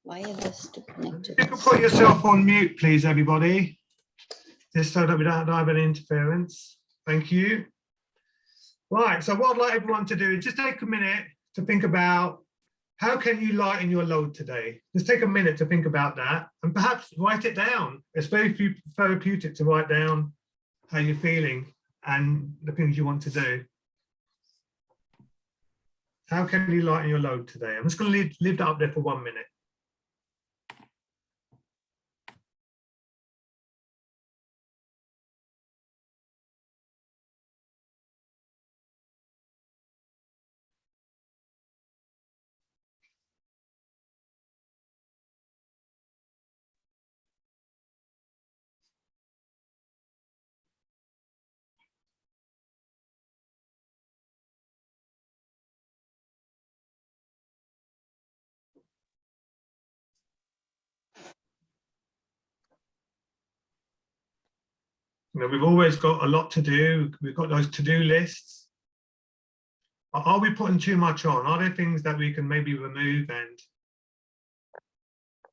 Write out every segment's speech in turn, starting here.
Why are this connected? You can put yourself on mute, please, everybody, just so that we don't have any interference. Thank you. Right, so what I'd like everyone to do is just take a minute to think about how can you lighten your load today? Just take a minute to think about that and perhaps write it down. It's very therapeutic to write down how you're feeling and the things you want to do. How can you lighten your load today? I'm just going to leave that up there for 1 minute. You know, we've always got a lot to do. We've got those to-do lists. Are we putting too much on? Are there things that we can maybe remove and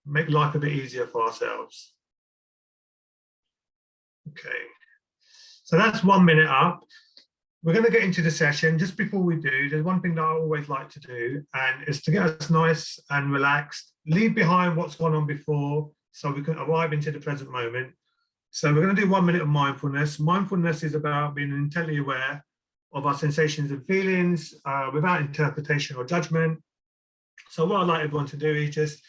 make life a bit easier for ourselves? Okay, so that's 1 minute up. We're going to get into the session. Just before we do, there's one thing that I always like to do, and it's to get us nice and relaxed, leave behind what's gone on before so we can arrive into the present moment. So we're going to do 1 minute of mindfulness. Mindfulness is about being intently aware of our sensations and feelings without interpretation or judgment. So what I'd like everyone to do is just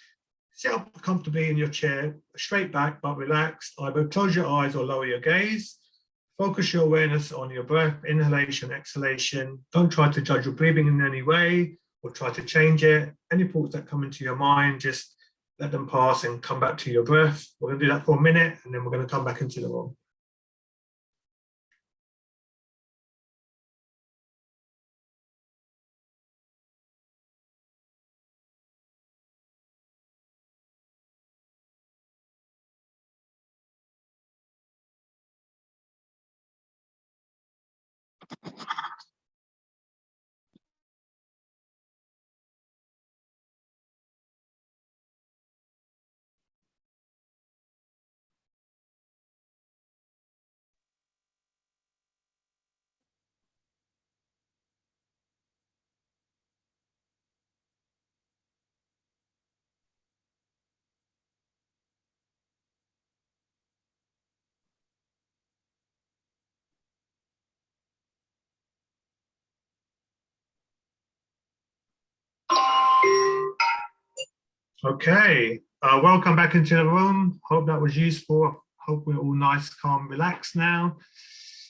sit up comfortably in your chair, straight back but relaxed. Either close your eyes or lower your gaze. Focus your awareness on your breath, inhalation, exhalation. Don't try to judge your breathing in any way or try to change it. Any thoughts that come into your mind, just let them pass and come back to your breath. We're going to do that for 1 minute and then we're going to come back into the room. Okay, welcome back into the room. Hope that was useful. Hope we're all nice, calm, relaxed now.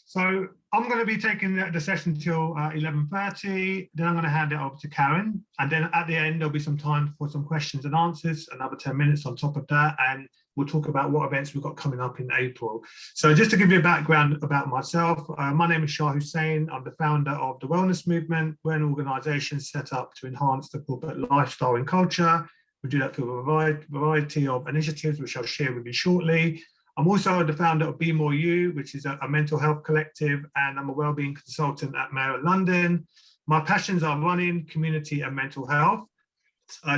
So I'm going to be taking the session till 11:30. Then I'm going to hand it over to Karen. And then at the end, there'll be some time for some questions and answers, another 10 minutes on top of that. And we'll talk about what events we've got coming up in April. So just to give you a background about myself, my name is Shah Hussain. I'm the founder of the Wellness Movement. We're an organisation set up to enhance the corporate lifestyle and culture. We do that through a variety of initiatives, which I'll share with you shortly. I'm also the founder of Be More You, which is a mental health collective, and I'm a wellbeing consultant at Mayo London. My passions are running, community, and mental health.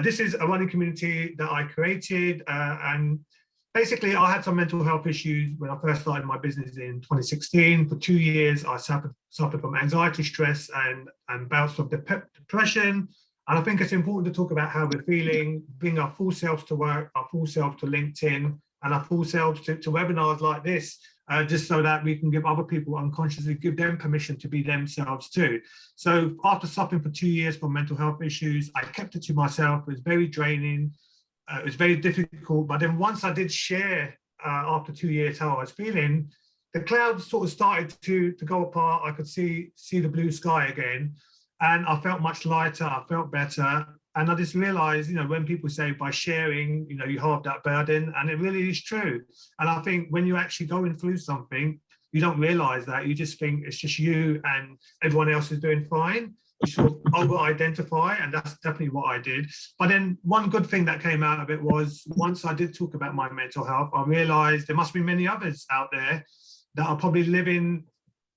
This is a running community that I created, and basically I had some mental health issues when I first started my business in 2016. For 2 years, I suffered from anxiety, stress, and bouts of depression. And I think it's important to talk about how we're feeling, bring our full selves to work, our full self to LinkedIn, and our full selves to webinars like this, just so that we can give other people unconsciously, give them permission to be themselves too. So after suffering for 2 years from mental health issues, I kept it to myself. It was very draining. It was very difficult. But then once I did share after 2 years how I was feeling, the clouds sort of started to go apart. I could see the blue sky again. And I felt much lighter, I felt better. And I just realized, when people say by sharing, you halve that burden, and it really is true. And I think when you're actually going through something, you don't realize that. You just think it's just you and everyone else is doing fine. You sort of over-identify, and that's definitely what I did. But then one good thing that came out of it was once I did talk about my mental health, I realized there must be many others out there that are probably living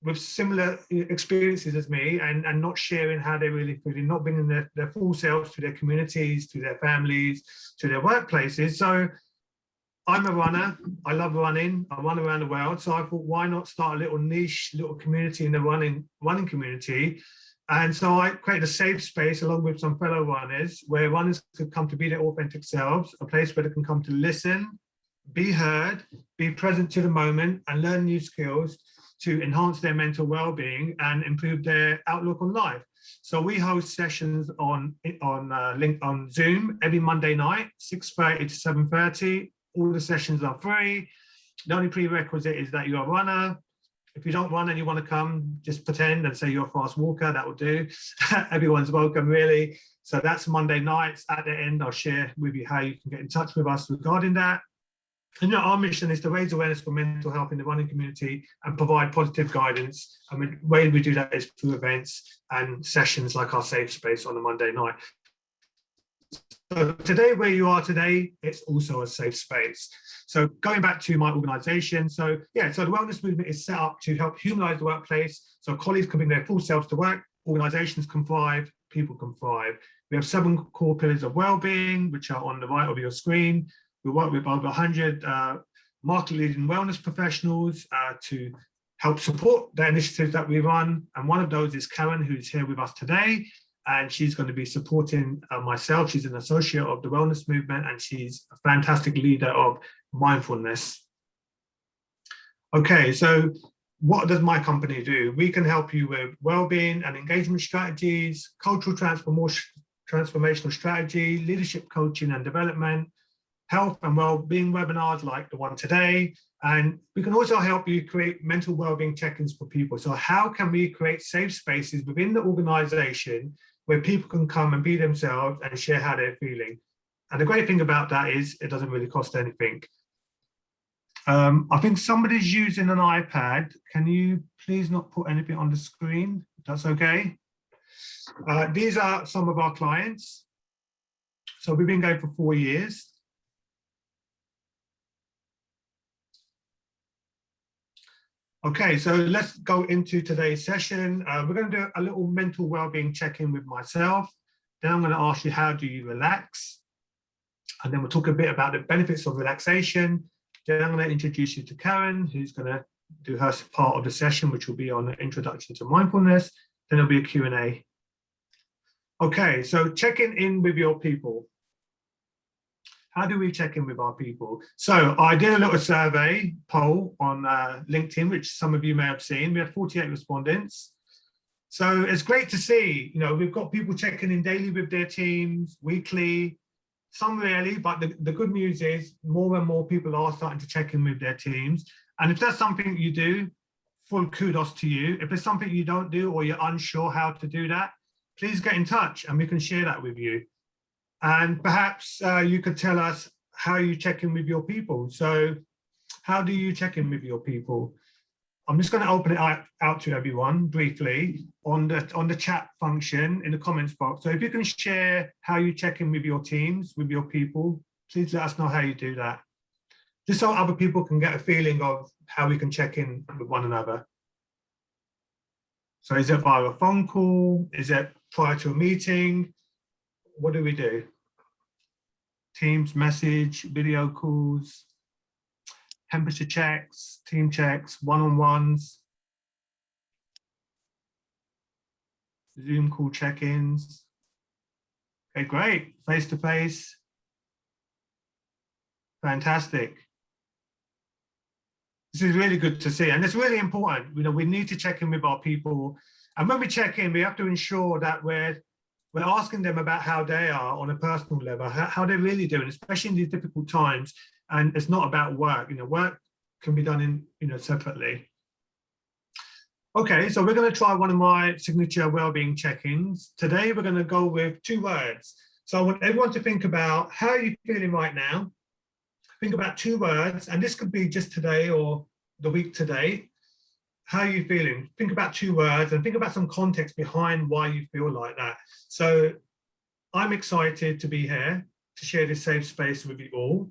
with similar experiences as me and not sharing how they're really feeling, not bringing their full selves to their communities, to their families, to their workplaces. So I'm a runner. I love running. I run around the world. So I thought, why not start a little niche, little community in the running community? And so I created a safe space along with some fellow runners where runners could come to be their authentic selves, a place where they can come to listen, be heard, be present to the moment, and learn new skills to enhance their mental well-being and improve their outlook on life. So we host sessions on Zoom every Monday night, 6:30 to 7:30. All the sessions are free. The only prerequisite is that you're a runner. If you don't run and you want to come, just pretend and say you're a fast walker, that will do. Everyone's welcome, really. So that's Monday nights. At the end, I'll share with you how you can get in touch with us regarding that. And our mission is to raise awareness for mental health in the running community and provide positive guidance. And the way we do that is through events and sessions like our safe space on a Monday night. So today, where you are today, it's also a safe space. So going back to my organization, so the wellness movement is set up to help humanize the workplace so colleagues can bring their full selves to work, organizations can thrive, people can thrive. We have 7 core pillars of wellbeing, which are on the right of your screen. We work with over 100 market-leading wellness professionals to help support the initiatives that we run. And one of those is Karen, who's here with us today. And she's going to be supporting myself. She's an associate of the wellness movement, and she's a fantastic leader of Mindfulness. Okay, so what does my company do? We can help you with wellbeing and engagement strategies, cultural transformational strategy, leadership coaching and development, health and well-being webinars like the one today. And we can also help you create mental well-being check-ins for people. So how can we create safe spaces within the organization where people can come and be themselves and share how they're feeling? And the great thing about that is it doesn't really cost anything. I think somebody's using an iPad. Can you please not put anything on the screen? That's okay. These are some of our clients. So we've been going for 4 years. Okay, so let's go into today's session. We're going to do a little mental well-being check-in with myself. Then I'm going to ask you, how do you relax? And then we'll talk a bit about the benefits of relaxation. Then I'm going to introduce you to Karen, who's going to do her part of the session, which will be on the introduction to mindfulness. Then there'll be a Q&A. Okay, so checking in with your people. How do we check in with our people? So I did a little survey poll on LinkedIn, which some of you may have seen. We had 48 respondents. So it's great to see, we've got people checking in daily with their teams, weekly, some rarely, but the good news is more and more people are starting to check in with their teams. And if that's something you do, full kudos to you. If there's something you don't do or you're unsure how to do that, please get in touch and we can share that with you. And perhaps you could tell us how you check in with your people. So how do you check in with your people? I'm just going to open it out to everyone briefly on the chat function in the comments box. So if you can share how you check in with your teams, with your people, please let us know how you do that. Just so other people can get a feeling of how we can check in with one another. So is it via a phone call? Is it prior to a meeting? What do we do? Teams message, video calls, temperature checks, team checks, one-on-ones, Zoom call check-ins. Okay, great. Face-to-face. Fantastic. This is really good to see, and it's really important. We need to check in with our people, and when we check in, we have to ensure that we're asking them about how they are on a personal level, how they're really doing, especially in these difficult times. And it's not about work. Work can be done separately. Okay, so we're going to try one of my signature wellbeing check-ins. Today, we're going to go with 2 words. So I want everyone to think about how are you feeling right now. Think about 2 words, and this could be just today or the week to date. How are you feeling? Think about 2 words and think about some context behind why you feel like that. So I'm excited to be here to share this safe space with you all.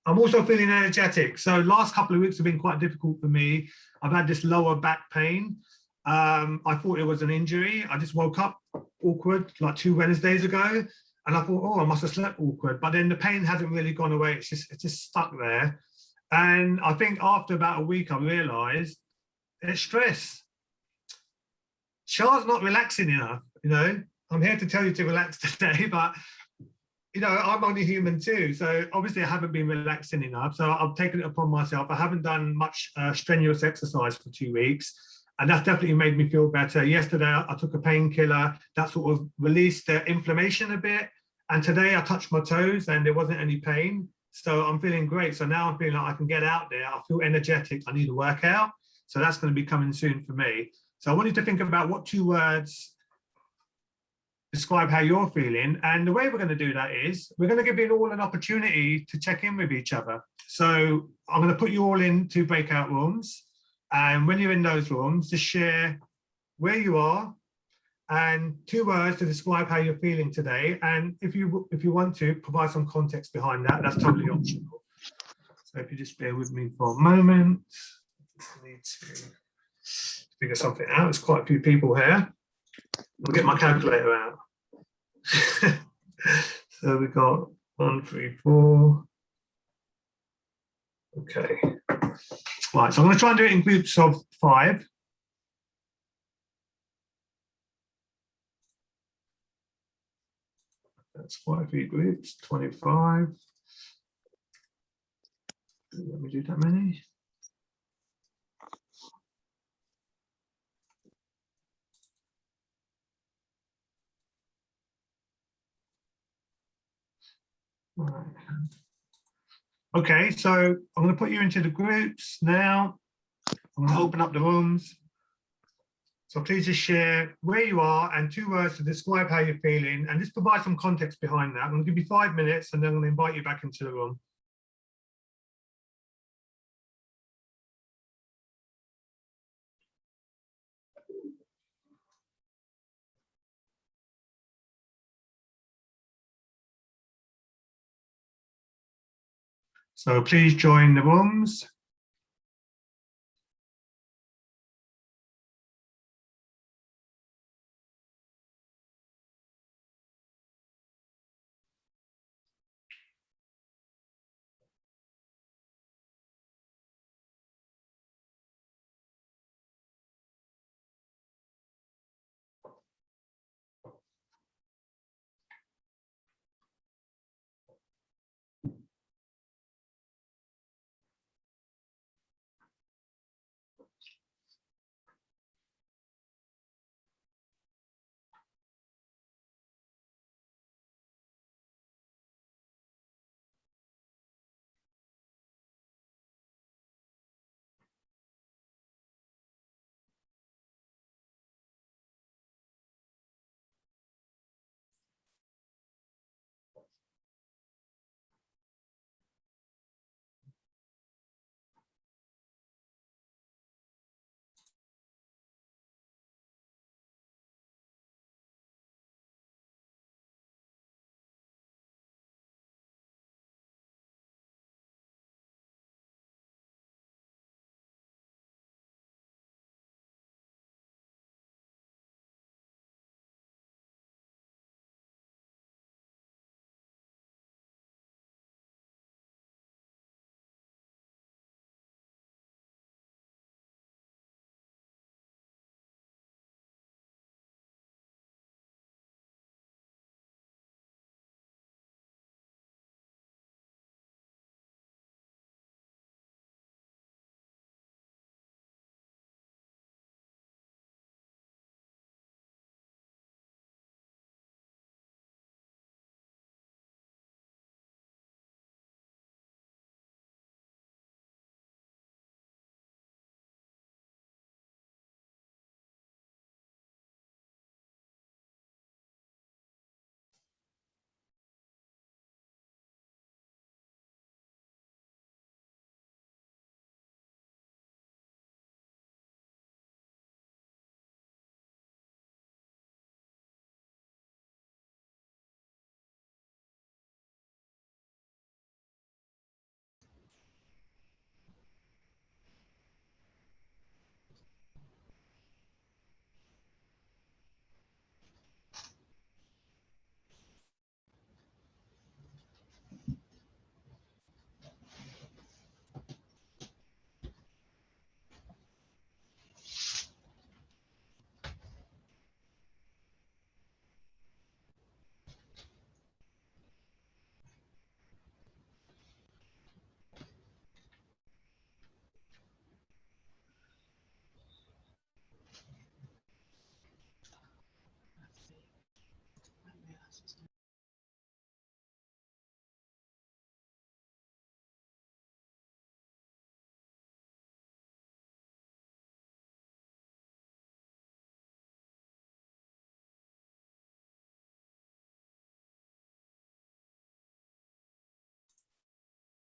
I'm also feeling energetic. So last couple of weeks have been quite difficult for me. I've had this lower back pain. I thought it was an injury. I just woke up awkward like 2 Wednesdays ago, and I thought, oh, I must have slept awkward. But then the pain hasn't really gone away. It's just stuck there. And I think after about a week, I realised it's stress. Char's not relaxing enough. I'm here to tell you to relax today, but I'm only human too. So obviously I haven't been relaxing enough. So I've taken it upon myself. I haven't done much strenuous exercise for 2 weeks. And that's definitely made me feel better. Yesterday, I took a painkiller that sort of released the inflammation a bit. And today I touched my toes and there wasn't any pain. So I'm feeling great. So now I'm feeling like I can get out there. I feel energetic. I need a workout. So that's going to be coming soon for me. So I want you to think about what 2 words describe how you're feeling. And the way we're going to do that is we're going to give you all an opportunity to check in with each other. So I'm going to put you all into breakout rooms. And when you're in those rooms, just share where you are and 2 words to describe how you're feeling today. And if you want to provide some context behind that, that's totally optional. So if you just bear with me for a moment, I just need to figure something out. There's quite a few people here. I'll get my calculator out. So we got 1, 3, 4. Okay. Right, so I'm going to try and do it in groups of 5. That's quite a few groups, 25. Let me do that many. Right. Okay, so I'm going to put you into the groups now. I'm going to open up the rooms. So please just share where you are and 2 words to describe how you're feeling and just provide some context behind that. I'm going to give you 5 minutes and then I'm going to invite you back into the room. So please join the rooms.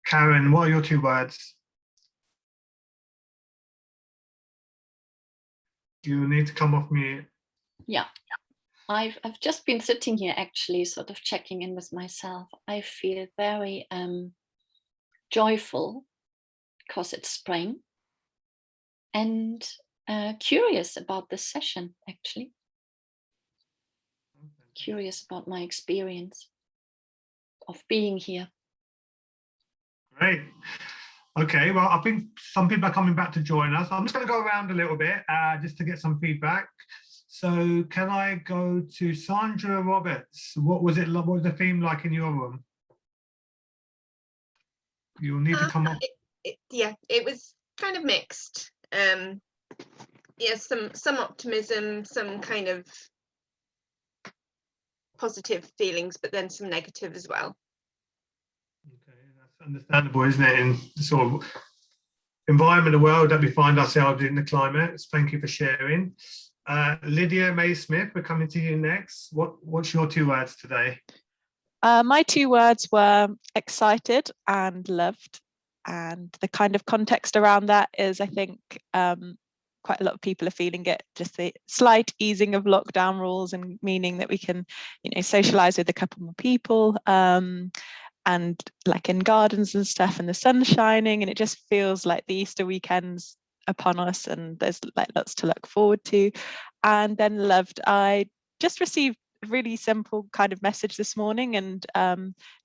Karen, what are your 2 words? You need to come off mute. Yeah, I've just been sitting here actually sort of checking in with myself. I feel very joyful because it's spring, and curious about this session actually. Curious about my experience of being here. Great. Okay, well, I think some people are coming back to join us. I'm just going to go around a little bit just to get some feedback. So can I go to Sandra Roberts? What was it? What was the theme like in your room? You'll need to come up. It was kind of mixed. Yeah, some optimism, some kind of positive feelings, but then some negative as well. Okay, that's understandable, isn't it? In the sort of environment, the world that we find ourselves in, the climate. Thank you for sharing. Lydia May Smith, we're coming to you next. What's your 2 words today? My 2 words were excited and loved, and the kind of context around that is, I think, quite a lot of people are feeling it, just the slight easing of lockdown rules, and meaning that we can, socialize with a couple more people, and like in gardens and stuff, and the sun's shining, and it just feels like the Easter weekend's upon us, and there's like lots to look forward to. And then loved, I just received a really simple kind of message this morning, and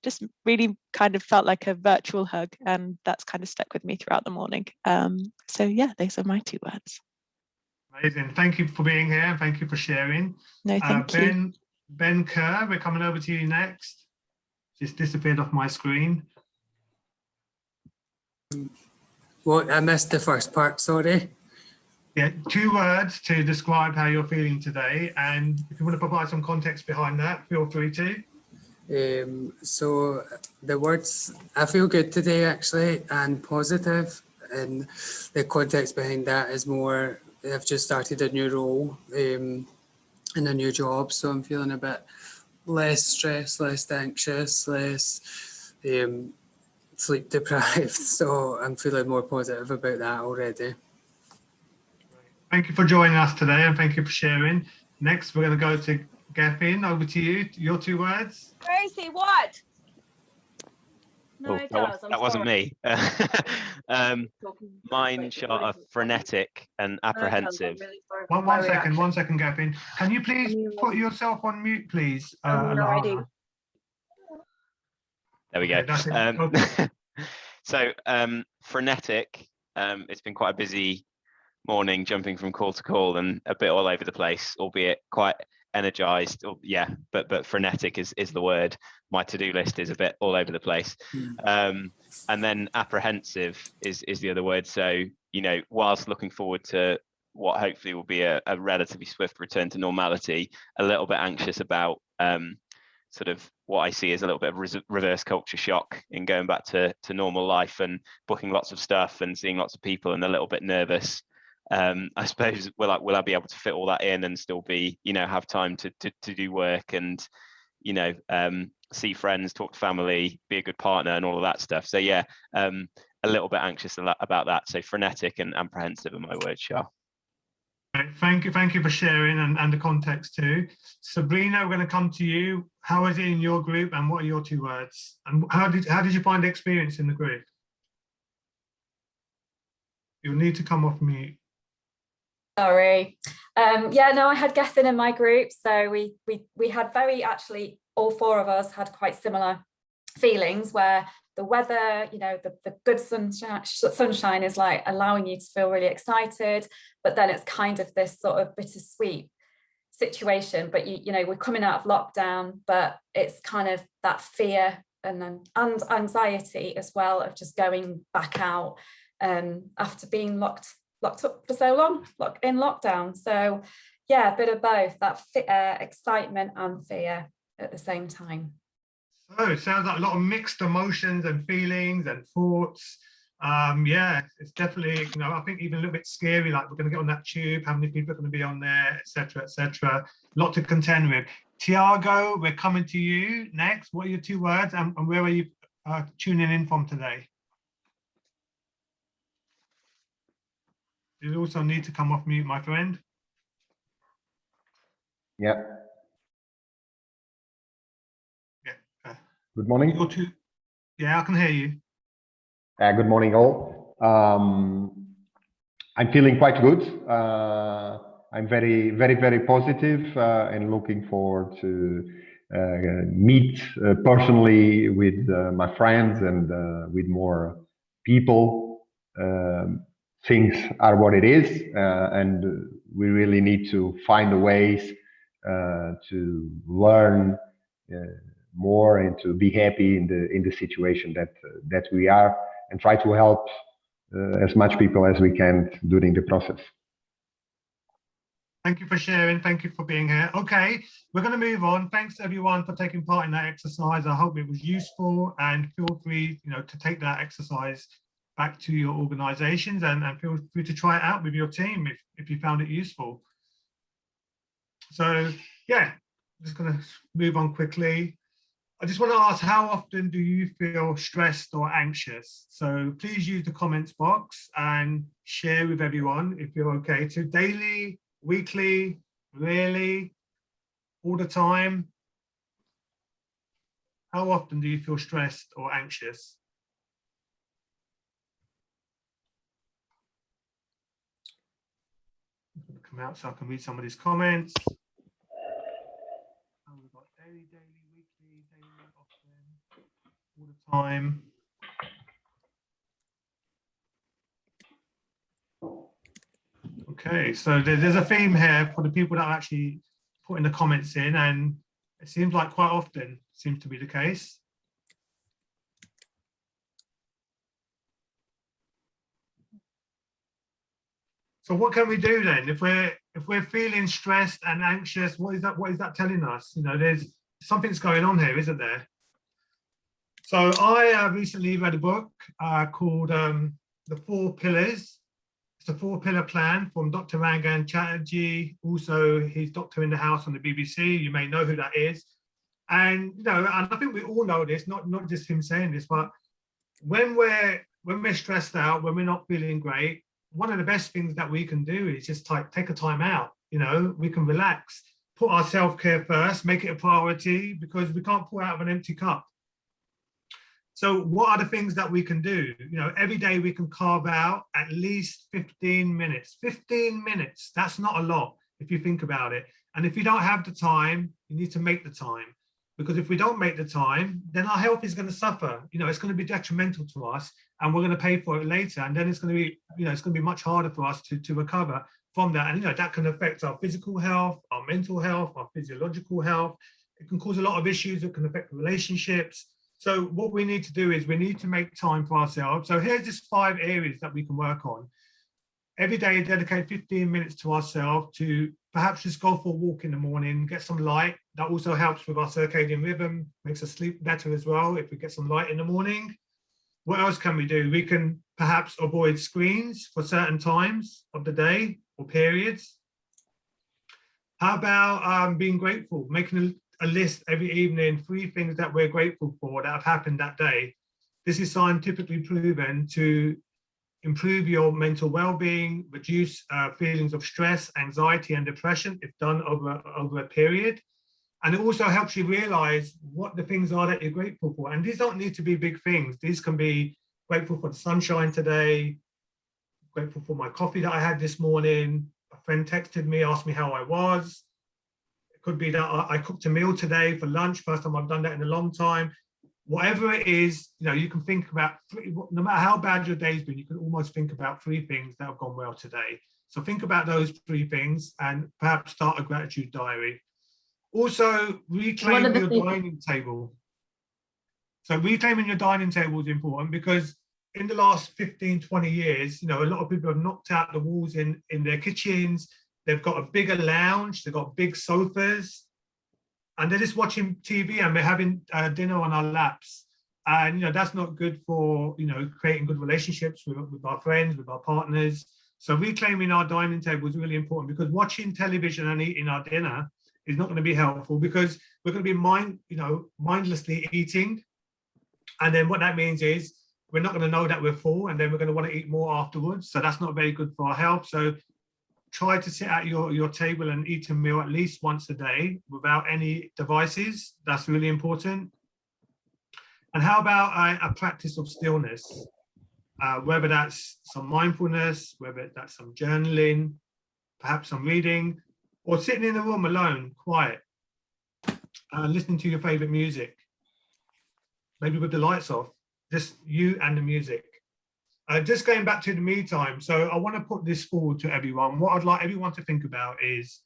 just really kind of felt like a virtual hug, and that's kind of stuck with me throughout the morning. So yeah, those are my 2 words. Amazing. Thank you for being here, and thank you for sharing. No, thank you. Ben Kerr, we're coming over to you next. Just disappeared off my screen. What? I missed the first part, sorry. Yeah, 2 words to describe how you're feeling today, and if you want to provide some context behind that, feel free to. So the words, I feel good today actually, and positive, and the context behind that is more, I've just started a new role in a new job, so I'm feeling a bit less stressed, less anxious, less sleep deprived, so I'm feeling more positive about that already. Thank you for joining us today, and thank you for sharing. Next, we're going to go to Gavin. Over to you. Your 2 words. Tracy, what? No, it does. That wasn't me. Mine are frenetic and apprehensive. One second, Gavin. Can you please put yourself on mute, please? Alrighty. There we go. Okay. So frenetic. It's been quite a busy morning, jumping from call to call and a bit all over the place, albeit quite energized. But frenetic is the word. My to-do list is a bit all over the place. And then apprehensive is the other word. So, whilst looking forward to what hopefully will be a relatively swift return to normality, a little bit anxious about sort of what I see as a little bit of reverse culture shock in going back to normal life and booking lots of stuff and seeing lots of people, and a little bit nervous. I suppose will I be able to fit all that in and still be, have time to do work and, see friends, talk to family, be a good partner and all of that stuff. So yeah, a little bit anxious about that. So frenetic and apprehensive are my words, Shah. Thank you for sharing and the context too. Sabrina, we're going to come to you. How is it in your group, and what are your 2 words? And how did you find the experience in the group? You'll need to come off mute. Sorry. I had Gethin in my group, so we had actually all 4 of us had quite similar feelings, where the weather, the good sunshine is like allowing you to feel really excited, but then it's kind of this sort of bittersweet situation. But we're coming out of lockdown, but it's kind of that fear and anxiety as well of just going back out after being locked up for so long, in lockdown. So yeah, a bit of both, that excitement and fear at the same time. Oh, it sounds like a lot of mixed emotions and feelings and thoughts. Yeah, it's definitely, I think even a little bit scary, like we're going to get on that tube, how many people are going to be on there, etc., etc. A lot to contend with. Tiago, we're coming to you next. What are your 2 words, and where are you tuning in from today? You also need to come off mute, my friend. Yeah. Yeah. Good morning. Yeah, I can hear you. Good morning, all. I'm feeling quite good. I'm very positive and looking forward to meet personally with my friends and with more people. Things are what it is, and we really need to find ways to learn more and to be happy in the situation that we are, and try to help as much people as we can during the process. Thank you for sharing. Thank you for being here. Okay, we're going to move on. Thanks everyone for taking part in that exercise. I hope it was useful, and feel free, to take that exercise back to your organizations and feel free to try it out with your team if you found it useful. So yeah, I'm just going to move on quickly. I just want to ask, how often do you feel stressed or anxious? So please use the comments box and share with everyone if you're okay to. Daily, weekly, rarely, all the time? How often do you feel stressed or anxious? I'm going to come out so I can read some of these comments. Oh, we've got daily, weekly, often, all the time. Okay, so there's a theme here for the people that are actually putting the comments in, and it seems like quite often seems to be the case. So what can we do then if we're feeling stressed and anxious? What is that telling us? There's something's going on here, isn't there? So I recently read a book called The 4 Pillars. It's the 4-pillar plan from Dr. Rangan Chatterjee. Also, he's Doctor in the House on the BBC. You may know who that is. And and I think we all know this, not just him saying this, but when we're stressed out, when we're not feeling great, one of the best things that we can do is just take a time out. We can relax, put our self-care first, make it a priority, because we can't pour out of an empty cup. So what are the things that we can do? Every day we can carve out at least 15 minutes. 15 minutes, that's not a lot if you think about it. And if you don't have the time, you need to make the time. Because if we don't make the time, then our health is going to suffer. It's going to be detrimental to us, and we're going to pay for it later. And then it's going to be, it's going to be much harder for us to recover from that. And that can affect our physical health, our mental health, our physiological health. It can cause a lot of issues. It can affect relationships. So what we need to do is we need to make time for ourselves. So here's just 5 areas that we can work on. Every day, dedicate 15 minutes to ourselves to perhaps just go for a walk in the morning, get some light. That also helps with our circadian rhythm, makes us sleep better as well if we get some light in the morning. What else can we do? We can perhaps avoid screens for certain times of the day or periods. How about being grateful, making a list every evening, 3 things that we're grateful for that have happened that day. This is scientifically proven to improve your mental well-being, reduce feelings of stress, anxiety, and depression if done over a period. And it also helps you realize what the things are that you're grateful for. And these don't need to be big things. These can be grateful for the sunshine today, grateful for my coffee that I had this morning. A friend texted me, asked me how I was. It could be that I cooked a meal today for lunch, first time I've done that in a long time. Whatever it is, you can think about, no matter how bad your day's been, you can almost think about 3 things that have gone well today. So think about those 3 things and perhaps start a gratitude diary. Also, reclaim your dining table. So reclaiming your dining table is important because in the last 15, 20 years, a lot of people have knocked out the walls in their kitchens. They've got a bigger lounge, they've got big sofas, and they're just watching TV and we're having dinner on our laps. And, that's not good for, creating good relationships with our friends, with our partners. So reclaiming our dining table is really important, because watching television and eating our dinner is not going to be helpful, because we're going to be mindlessly eating. And then what that means is we're not going to know that we're full, and then we're going to want to eat more afterwards. So that's not very good for our health. So try to sit at your table and eat a meal at least once a day without any devices. That's really important. And how about a practice of stillness? Whether that's some mindfulness, whether that's some journaling, perhaps some reading, or sitting in a room alone, quiet, listening to your favorite music, maybe with the lights off, just you and the music. Just going back to the me time. So I want to put this forward to everyone. What I'd like everyone to think about is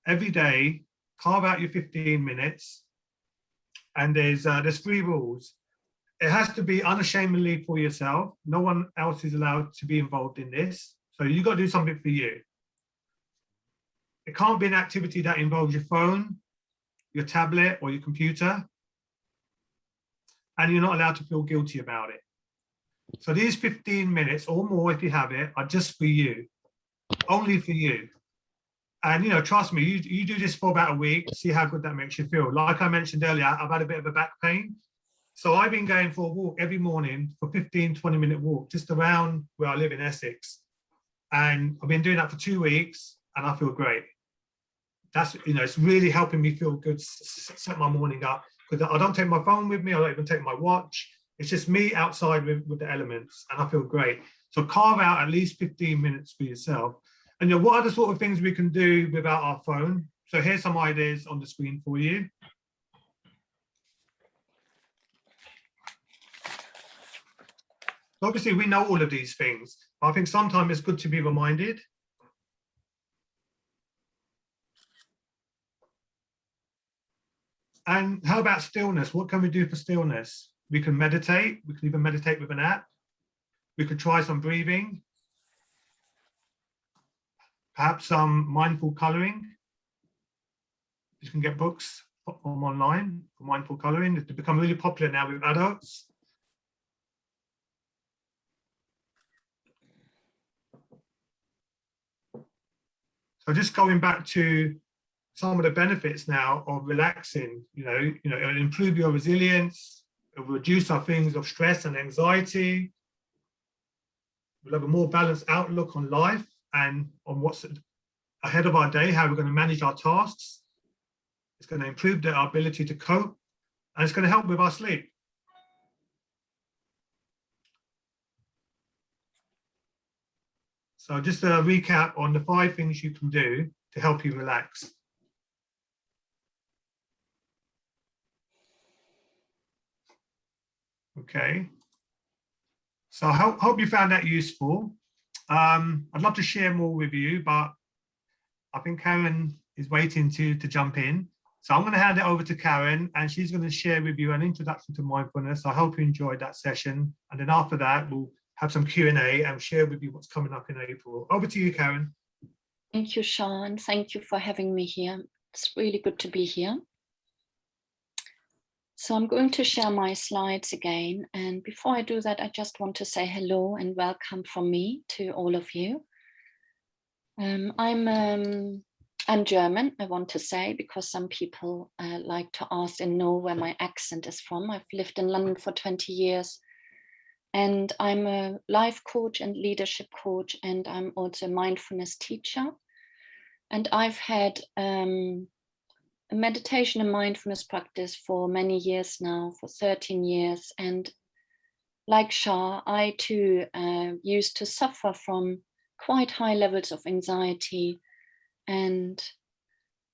every day, carve out your 15 minutes. And there's 3 rules. It has to be unashamedly for yourself. No one else is allowed to be involved in this. So you've got to do something for you. It can't be an activity that involves your phone, your tablet, or your computer. And you're not allowed to feel guilty about it. So these 15 minutes or more, if you have it, are just for you, only for you. And, you know, trust me, you do this for about a week, see how good that makes you feel. Like I mentioned earlier, I've had a bit of a back pain. So I've been going for a walk every morning for 15, 20-minute walk, just around where I live in Essex. And I've been doing that for 2 weeks and I feel great. That's, you know, it's really helping me feel good, set my morning up. Because I don't take my phone with me, I don't even take my watch. It's just me outside with the elements and I feel great. So carve out at least 15 minutes for yourself. And you know, what are the sort of things we can do without our phone? So here's some ideas on the screen for you. Obviously, we know all of these things. I think sometimes it's good to be reminded. And how about stillness? What can we do for stillness? We can meditate. We can even meditate with an app. We could try some breathing. Perhaps some mindful coloring. You can get books from online for mindful coloring. It's become really popular now with adults. So just going back to some of the benefits now of relaxing, it'll improve your resilience, it'll reduce our feelings of stress and anxiety. We'll have a more balanced outlook on life and on what's ahead of our day, how we're going to manage our tasks. It's going to improve our ability to cope, and it's going to help with our sleep. So just a recap on the 5 things you can do to help you relax. Okay. So I hope you found that useful. I'd love to share more with you, but I think Karen is waiting to jump in. So I'm going to hand it over to Karen, and she's going to share with you an introduction to mindfulness. I hope you enjoyed that session. And then after that, we'll have some Q&A and share with you what's coming up in April. Over to you, Karen. Thank you, Sean. Thank you for having me here. It's really good to be here. So I'm going to share my slides again. And before I do that, I just want to say hello and welcome from me to all of you. I'm German, I want to say, because some people like to ask and know where my accent is from. I've lived in London for 20 years. And I'm a life coach and leadership coach, and I'm also a mindfulness teacher. And I've had a meditation and mindfulness practice for many years now, for 13 years. And like Shah, I too used to suffer from quite high levels of anxiety, and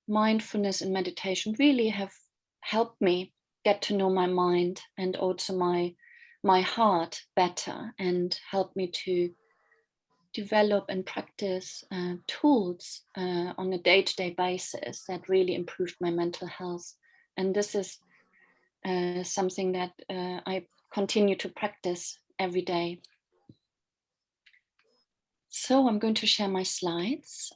mindfulness and meditation really have helped me get to know my mind and also my heart better, and help me to develop and practice tools on a day-to-day basis that really improved my mental health. And this is something that I continue to practice every day. So I'm going to share my slides.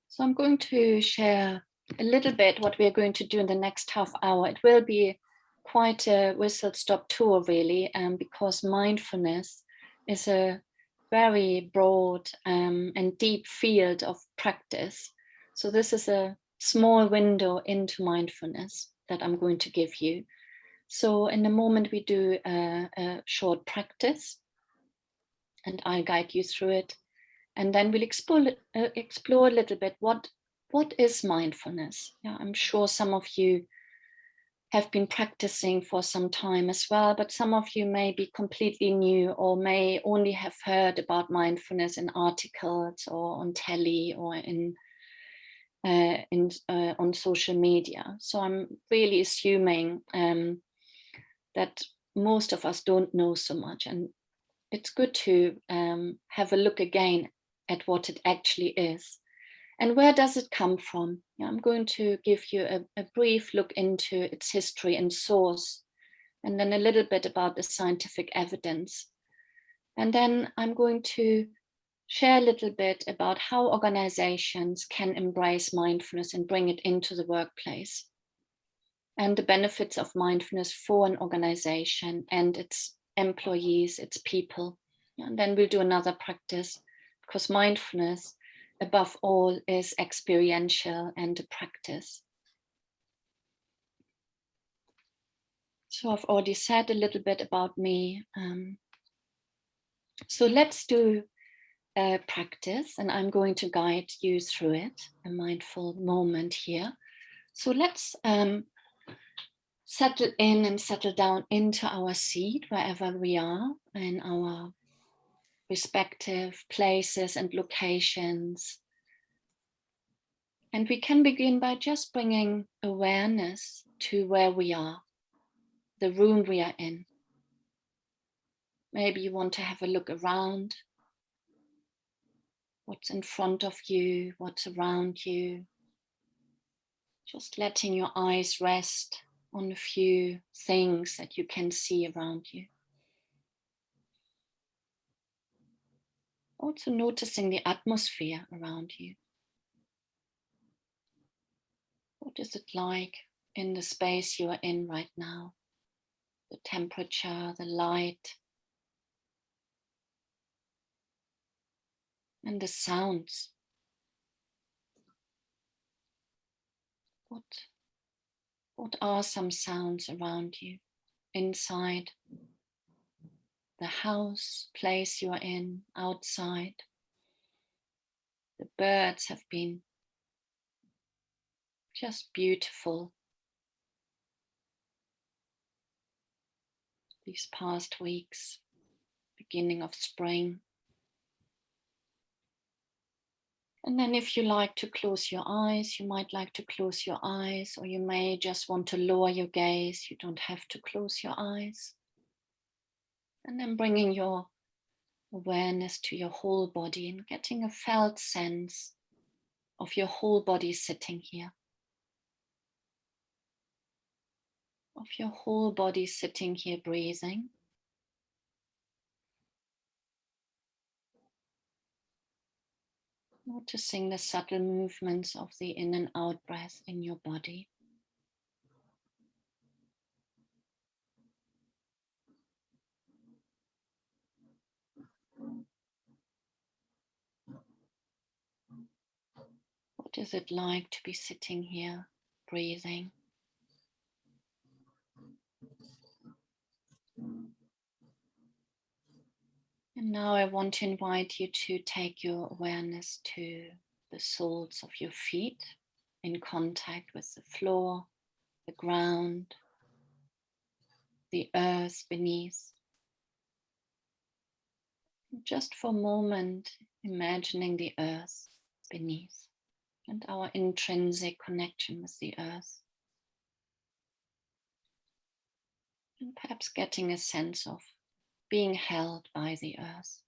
So I'm going to share a little bit what we're going to do in the next half hour. It will be quite a whistle-stop tour, really, because mindfulness is a very broad and deep field of practice. So this is a small window into mindfulness that I'm going to give you. So in a moment we do a short practice and I'll guide you through it. And then we'll explore a little bit what is mindfulness. Yeah, I'm sure some of you have been practicing for some time as well, but some of you may be completely new or may only have heard about mindfulness in articles or on telly or on social media. So I'm really assuming that most of us don't know so much, and it's good to have a look again at what it actually is. And where does it come from? Yeah, I'm going to give you a brief look into its history and source, and then a little bit about the scientific evidence. And then I'm going to share a little bit about how organizations can embrace mindfulness and bring it into the workplace, and the benefits of mindfulness for an organization and its employees, its people. And then we'll do another practice, because mindfulness above all is experiential and a practice. So I've already said a little bit about me. So let's do a practice, and I'm going to guide you through it, a mindful moment here. So let's settle in and settle down into our seat wherever we are in our respective places and locations. And we can begin by just bringing awareness to where we are, the room we are in. Maybe you want to have a look around, what's in front of you, what's around you. Just letting your eyes rest on a few things that you can see around you. Also noticing the atmosphere around you. What is it like in the space you are in right now? The temperature, the light, and the sounds. What are some sounds around you, inside the house, place you are in, outside? The birds have been just beautiful these past weeks, beginning of spring. And then if you like to close your eyes, you might like to close your eyes, or you may just want to lower your gaze. You don't have to close your eyes. And then bringing your awareness to your whole body and getting a felt sense of your whole body sitting here. Of your whole body sitting here breathing. Noticing the subtle movements of the in and out breath in your body. What is it like to be sitting here breathing? And now I want to invite you to take your awareness to the soles of your feet in contact with the floor, the ground, the earth beneath. Just for a moment, imagining the earth beneath and our intrinsic connection with the earth. And perhaps getting a sense of being held by the earth.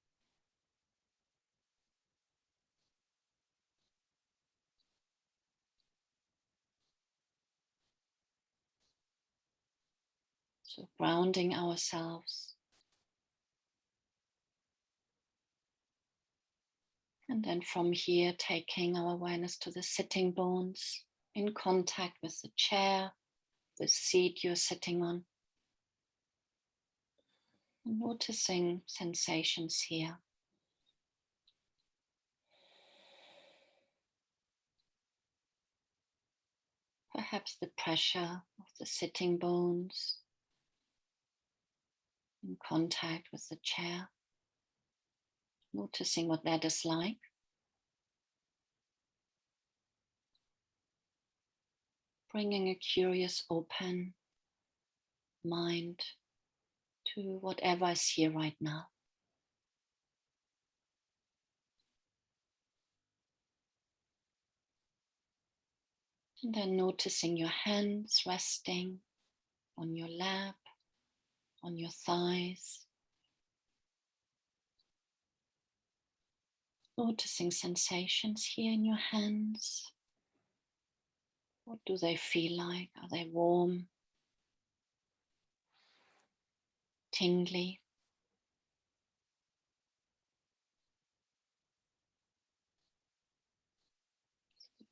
So grounding ourselves. And then from here, taking our awareness to the sitting bones, in contact with the chair, the seat you're sitting on. And noticing sensations here. Perhaps the pressure of the sitting bones in contact with the chair. Noticing what that is like. Bringing a curious, open mind to whatever is here right now. And then noticing your hands resting on your lap, on your thighs. Noticing sensations here in your hands. What do they feel like? Are they warm? Tingly?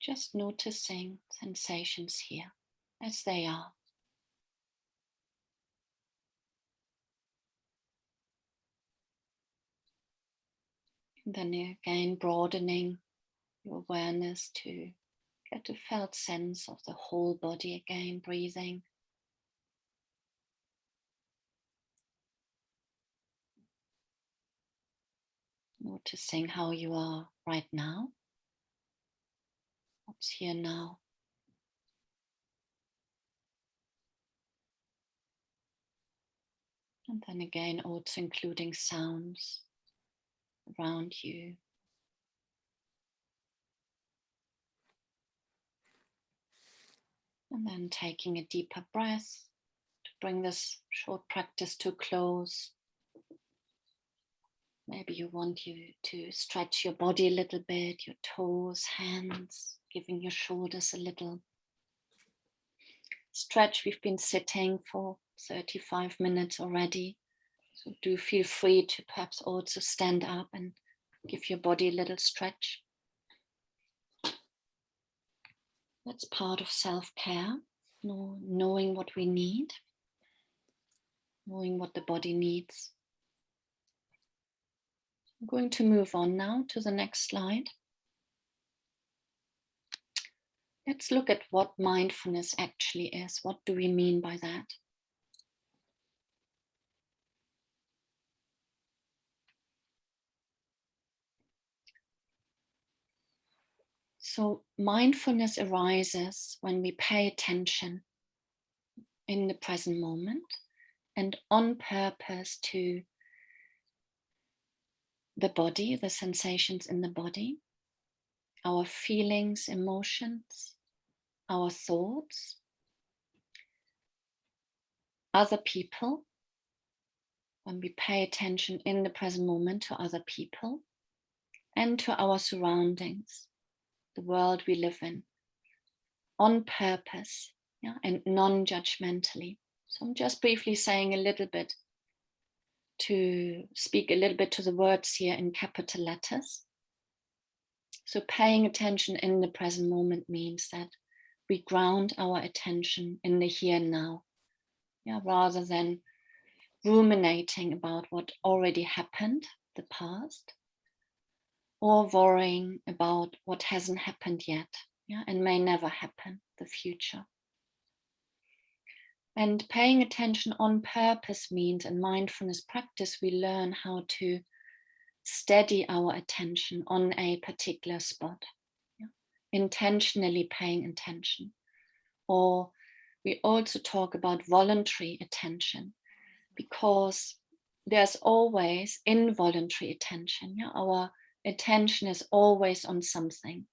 Just noticing sensations here as they are. And then again broadening your awareness to get a felt sense of the whole body again, breathing. Noticing how you are right now. What's here now? And then again, also including sounds around you. And then taking a deeper breath to bring this short practice to a close. Maybe you want to stretch your body a little bit, your toes, hands, giving your shoulders a little stretch. We've been sitting for 35 minutes already. So do feel free to perhaps also stand up and give your body a little stretch. That's part of self-care, knowing what we need, knowing what the body needs. I'm going to move on now to the next slide. Let's look at what mindfulness actually is. What do we mean by that? So mindfulness arises when we pay attention in the present moment and on purpose to the body, the sensations in the body, our feelings, emotions, our thoughts, other people, when we pay attention in the present moment to other people and to our surroundings, the world we live in, on purpose, and non-judgmentally. So I'm just briefly saying a little bit to speak a little bit to the words here in capital letters. So paying attention in the present moment means that we ground our attention in the here and now, rather than ruminating about what already happened, the past, or worrying about what hasn't happened yet, and may never happen, the future. And paying attention on purpose means in mindfulness practice, we learn how to steady our attention on a particular spot, intentionally paying attention. Or we also talk about voluntary attention, because there's always involuntary attention. Our attention is always on something.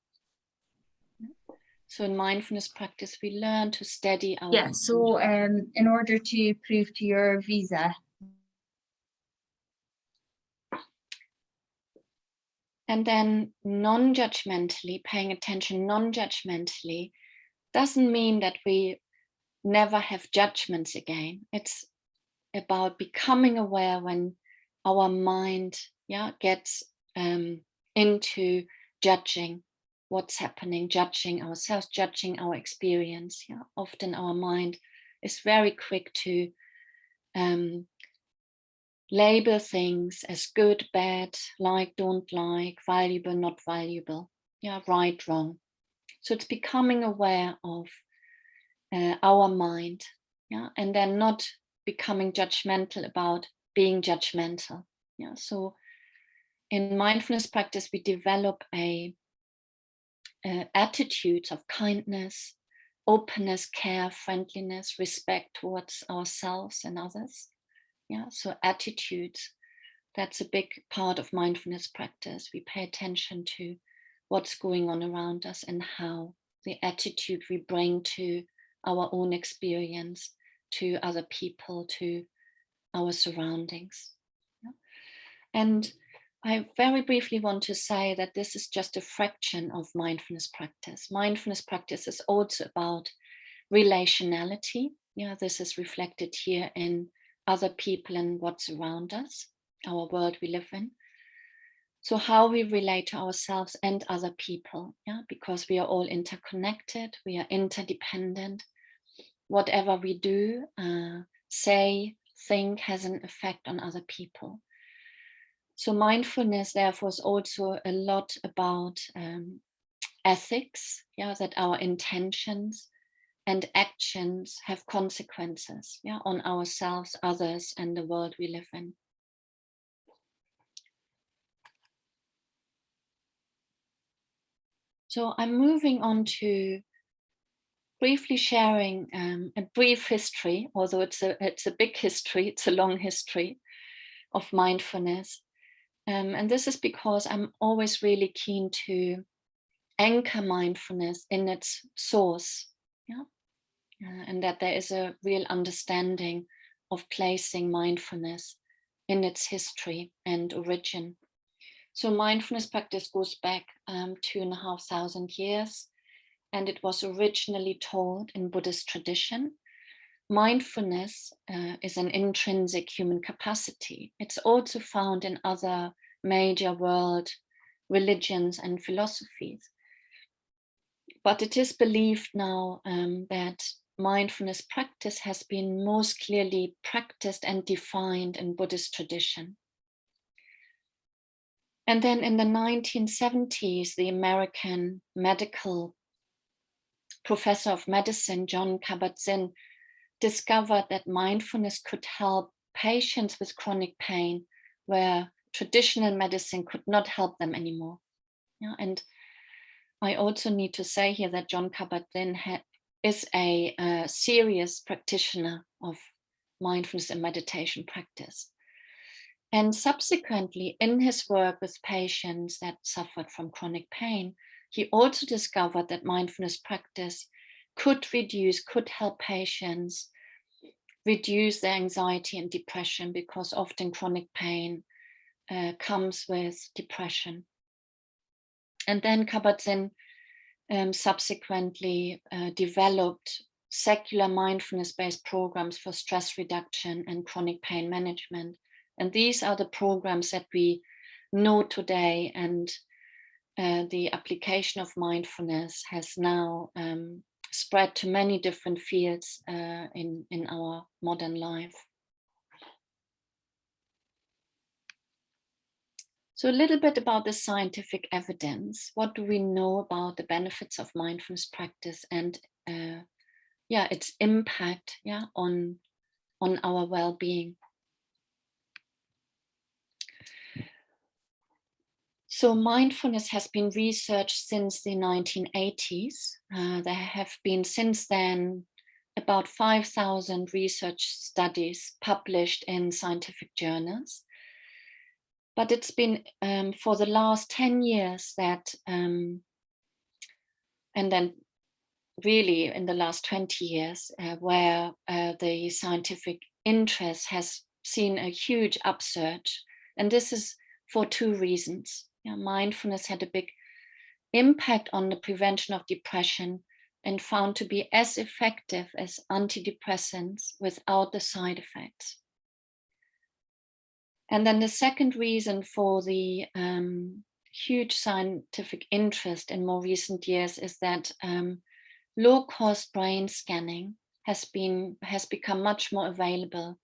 So in mindfulness practice, we learn to steady our Yeah, so in order to prove to your visa. And then non-judgmentally, paying attention non-judgmentally doesn't mean that we never have judgments again. It's about becoming aware when our mind gets into judging what's happening, judging ourselves, judging our experience. Often our mind is very quick to label things as good, bad, like, don't like, valuable, not valuable, right, wrong. So it's becoming aware of our mind, yeah, and then not becoming judgmental about being judgmental. Yeah, so in mindfulness practice, we develop attitudes of kindness, openness, care, friendliness, respect towards ourselves and others. Yeah, so attitudes, that's a big part of mindfulness practice. We pay attention to what's going on around us and how the attitude we bring to our own experience, to other people, to our surroundings. Yeah. And I very briefly want to say that this is just a fraction of mindfulness practice. Mindfulness practice is also about relationality. Yeah, this is reflected here in other people and what's around us, our world we live in. So how we relate to ourselves and other people, yeah, because we are all interconnected, we are interdependent. Whatever we do, say, think has an effect on other people. So mindfulness, therefore, is also a lot about ethics, yeah, that our intentions and actions have consequences, yeah, on ourselves, others, and the world we live in. So I'm moving on to briefly sharing a brief history, although it's a big history, it's a long history of mindfulness. And this is because I'm always really keen to anchor mindfulness in its source, yeah? And that there is a real understanding of placing mindfulness in its history and origin. So mindfulness practice goes back 2,500 years, and it was originally taught in Buddhist tradition. Mindfulness is an intrinsic human capacity. It's also found in other major world religions and philosophies. But it is believed now that mindfulness practice has been most clearly practiced and defined in Buddhist tradition. And then in the 1970s, the American medical professor of medicine, John Kabat-Zinn, discovered that mindfulness could help patients with chronic pain where traditional medicine could not help them anymore. Yeah, and I also need to say here that John Kabat-Zinn is a serious practitioner of mindfulness and meditation practice. And subsequently, in his work with patients that suffered from chronic pain, he also discovered that mindfulness practice could help patients reduce their anxiety and depression, because often chronic pain comes with depression. And then Kabat-Zinn subsequently developed secular mindfulness-based programs for stress reduction and chronic pain management. And these are the programs that we know today, and the application of mindfulness has now spread to many different fields in our modern life. So a little bit about the scientific evidence. What do we know about the benefits of mindfulness practice and its impact on our well-being? So mindfulness has been researched since the 1980s. There have been since then about 5,000 research studies published in scientific journals. But it's been for the last 10 years that, and then really in the last 20 years, where the scientific interest has seen a huge upsurge. And this is for two reasons. Mindfulness had a big impact on the prevention of depression and found to be as effective as antidepressants without the side effects. And then the second reason for the huge scientific interest in more recent years is that low-cost brain scanning has become much more available.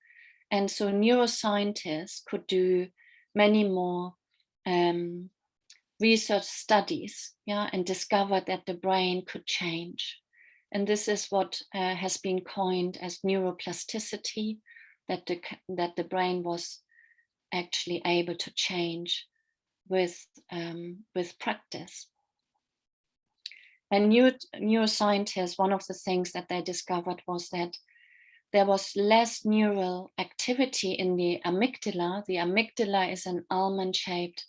And so neuroscientists could do many more research studies, and discover that the brain could change. And this is what has been coined as neuroplasticity, that the brain was actually able to change with practice. And neuroscientists, one of the things that they discovered was that there was less neural activity in the amygdala. The amygdala is an almond-shaped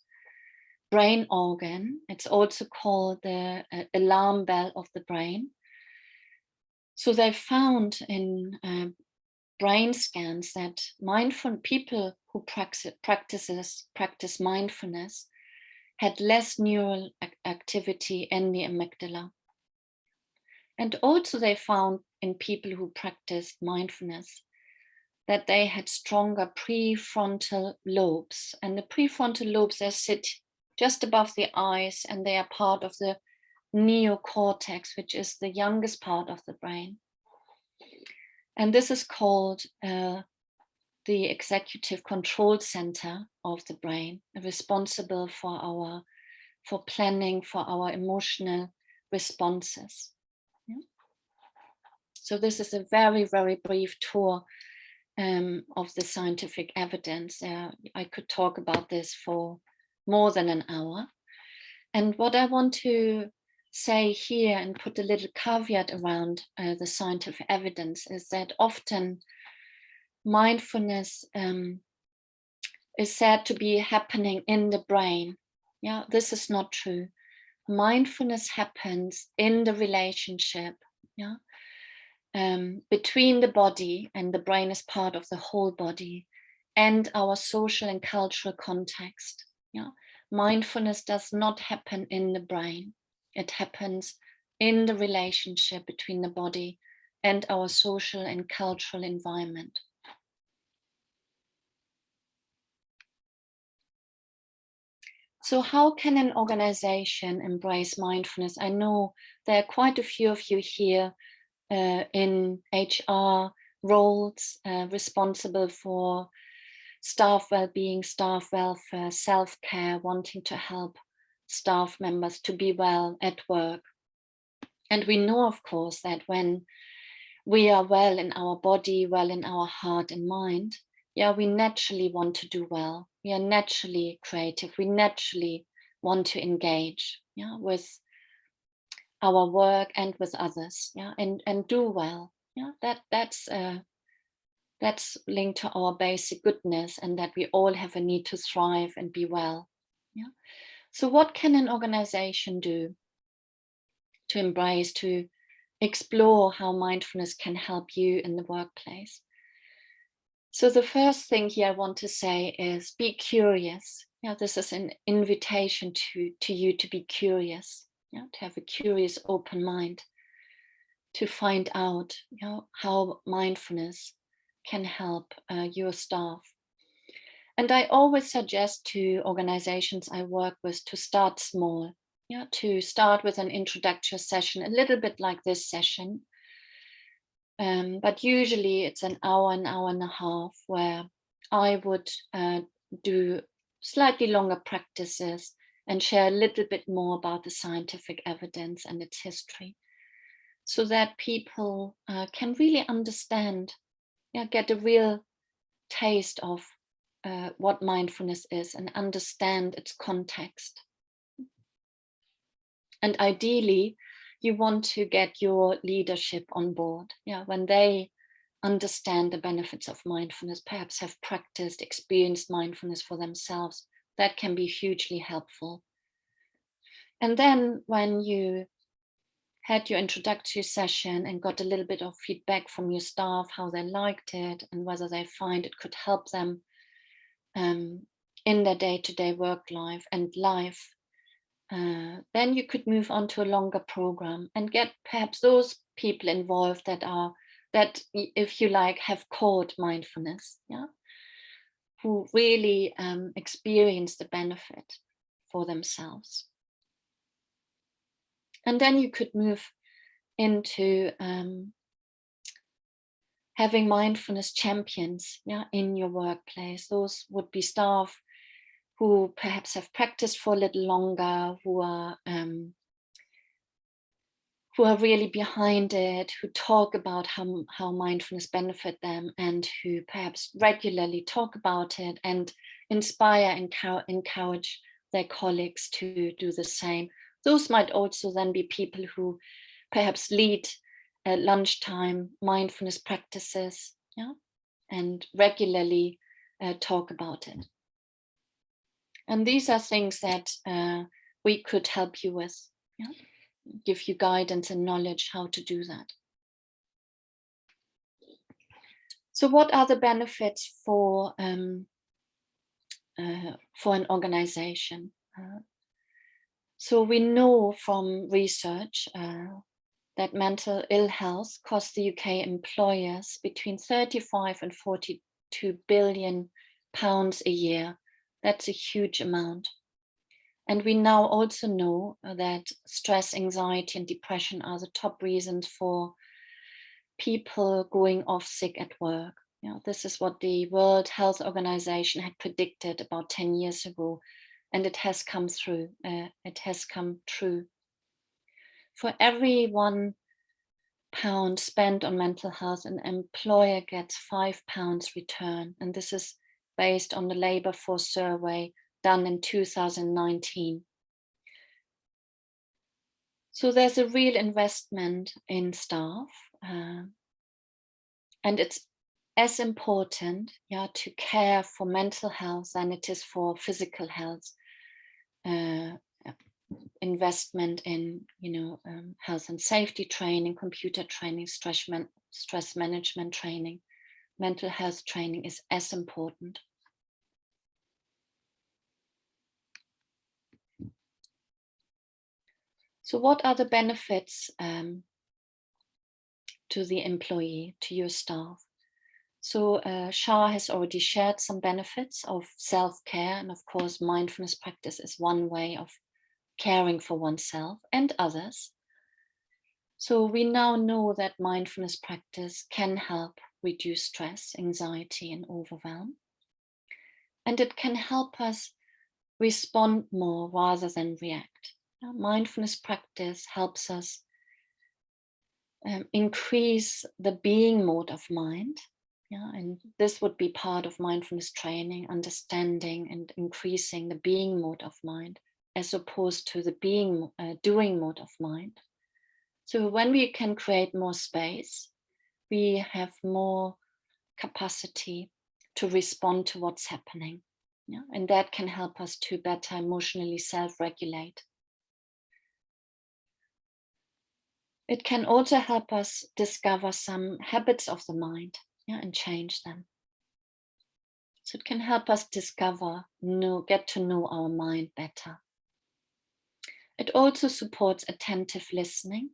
brain organ. It's also called the alarm bell of the brain. So they found in brain scans that mindful people who practice mindfulness had less neural activity in the amygdala. And also they found in people who practiced mindfulness that they had stronger prefrontal lobes. And the prefrontal lobes, they sit just above the eyes, and they are part of the neocortex, which is the youngest part of the brain. And this is called the executive control center of the brain, responsible for planning, for our emotional responses. Yeah. So this is a very, very brief tour of the scientific evidence. I could talk about this for more than an hour. And what I want to say here and put a little caveat around the scientific evidence is that often mindfulness is said to be happening in the brain. Yeah, this is not true. Mindfulness happens in the relationship, yeah, between the body, and the brain is part of the whole body, and our social and cultural context. Yeah, mindfulness does not happen in the brain. It happens in the relationship between the body and our social and cultural environment. So how can an organization embrace mindfulness? I know there are quite a few of you here in HR roles responsible for staff well-being, staff welfare, self-care, wanting to help staff members to be well at work. And we know, of course, that when we are well in our body, well in our heart and mind, yeah, we naturally want to do well. We are naturally creative. We naturally want to engage, yeah, with our work and with others, yeah, and do well. Yeah, that's linked to our basic goodness, and that we all have a need to thrive and be well. Yeah. So what can an organization do to embrace, to explore how mindfulness can help you in the workplace? So the first thing here I want to say is be curious. Yeah, this is an invitation to you to be curious, yeah, to have a curious, open mind, to find out, you know, how mindfulness can help your staff. And I always suggest to organizations I work with to start small, yeah, to start with an introductory session, a little bit like this session. But usually it's an hour and a half where I would do slightly longer practices and share a little bit more about the scientific evidence and its history, so that people can really understand, yeah, get a real taste of what mindfulness is and understand its context. And ideally, you want to get your leadership on board. Yeah, when they understand the benefits of mindfulness, perhaps have practiced, experienced mindfulness for themselves, that can be hugely helpful. And then when you had your introductory session and got a little bit of feedback from your staff, how they liked it and whether they find it could help them in their day-to-day work life and life, then you could move on to a longer program and get perhaps those people involved that if you like have caught mindfulness, yeah, who really experience the benefit for themselves. And then you could move into having mindfulness champions, yeah, in your workplace. Those would be staff who perhaps have practiced for a little longer, who are who are really behind it, who talk about how mindfulness benefit them, and who perhaps regularly talk about it and inspire and encourage their colleagues to do the same. Those might also then be people who perhaps lead lunchtime mindfulness practices, yeah, and regularly talk about it. And these are things that we could help you with, yeah? Give you guidance and knowledge how to do that. So what are the benefits for an organization? So we know from research that mental ill health costs the UK employers between 35 and 42 billion pounds a year. That's a huge amount. And we now also know that stress, anxiety, and depression are the top reasons for people going off sick at work. You know, this is what the World Health Organization had predicted about 10 years ago, and it has come through. It has come true. For every £1 spent on mental health, an employer gets £5 return, and this is based on the Labour Force survey done in 2019. So there's a real investment in staff, and it's as important, yeah, to care for mental health than it is for physical health. Investment in, health and safety training, computer training, stress management training, mental health training is as important. So what are the benefits to the employee, to your staff? So Shah has already shared some benefits of self-care, and of course mindfulness practice is one way of caring for oneself and others. So we now know that mindfulness practice can help reduce stress, anxiety, and overwhelm. And it can help us respond more rather than react. Now, mindfulness practice helps us increase the being mode of mind. Yeah, and this would be part of mindfulness training, understanding and increasing the being mode of mind, as opposed to the doing mode of mind. So when we can create more space, we have more capacity to respond to what's happening. Yeah? And that can help us to better emotionally self-regulate. It can also help us discover some habits of the mind, yeah, and change them. So it can help us discover, get to know our mind better. It also supports attentive listening,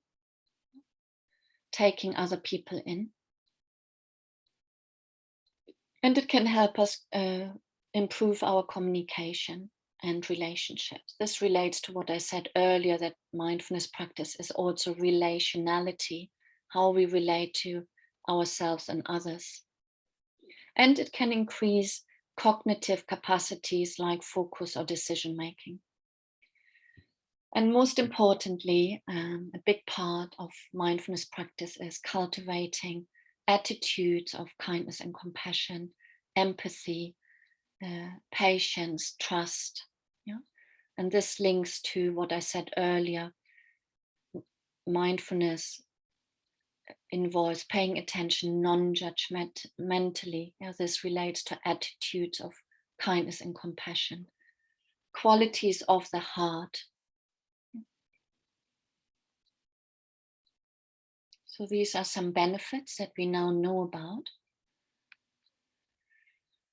taking other people in. And it can help us improve our communication and relationships. This relates to what I said earlier, that mindfulness practice is also relationality, how we relate to ourselves and others. And it can increase cognitive capacities like focus or decision making. And most importantly, a big part of mindfulness practice is cultivating attitudes of kindness and compassion, empathy, patience, trust. Yeah? And this links to what I said earlier. Mindfulness involves paying attention non-judgmentally. Yeah? This relates to attitudes of kindness and compassion, qualities of the heart. So these are some benefits that we now know about.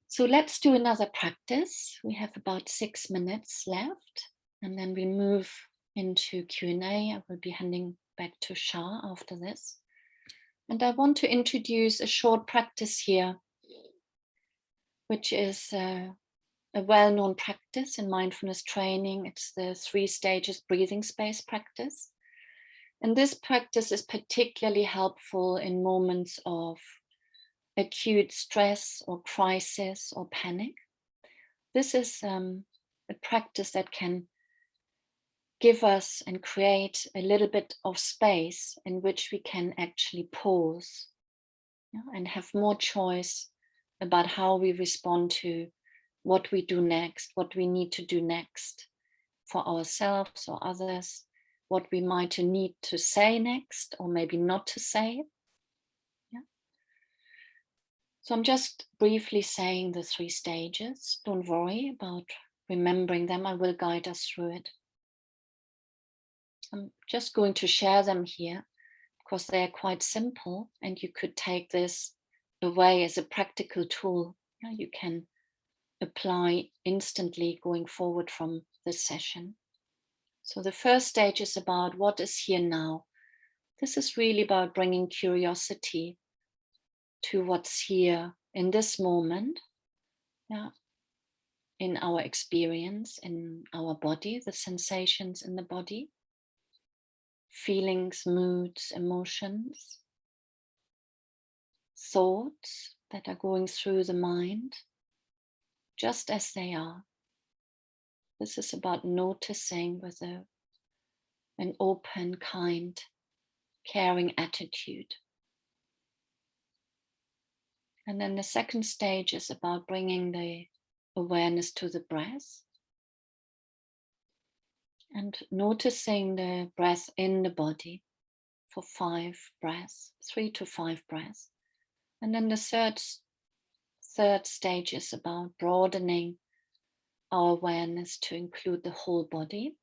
So let's do another practice. We have about 6 minutes left, and then we move into Q&A. I will be handing back to Shah after this. And I want to introduce a short practice here, which is a well-known practice in mindfulness training. It's the 3 stages breathing space practice. And this practice is particularly helpful in moments of acute stress or crisis or panic. This is a practice that can give us and create a little bit of space in which we can actually pause, and have more choice about how we respond to what we do next, what we need to do next for ourselves or others, what we might need to say next or maybe not to say. So I'm just briefly saying the 3 stages. Don't worry about remembering them. I will guide us through it. I'm just going to share them here because they're quite simple and you could take this away as a practical tool. You can apply instantly going forward from this session. So the first stage is about what is here now. This is really about bringing curiosity to what's here in this moment, in our experience, in our body, the sensations in the body, feelings, moods, emotions, thoughts that are going through the mind, just as they are. This is about noticing with an open, kind, caring attitude. And then the second stage is about bringing the awareness to the breath and noticing the breath in the body for 5 breaths, 3 to 5 breaths. And then the third stage is about broadening our awareness to include the whole body,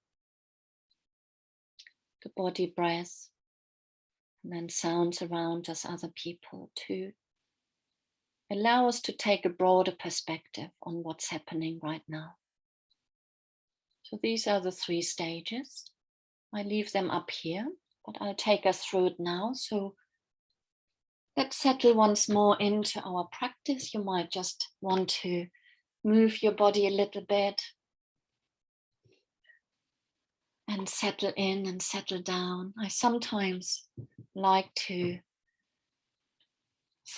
the body breath, and then sounds around us, other people, to allow us to take a broader perspective on what's happening right now. So these are the 3 stages. I leave them up here, but I'll take us through it now. So let's settle once more into our practice. You might just want to move your body a little bit and settle in and settle down. I sometimes like to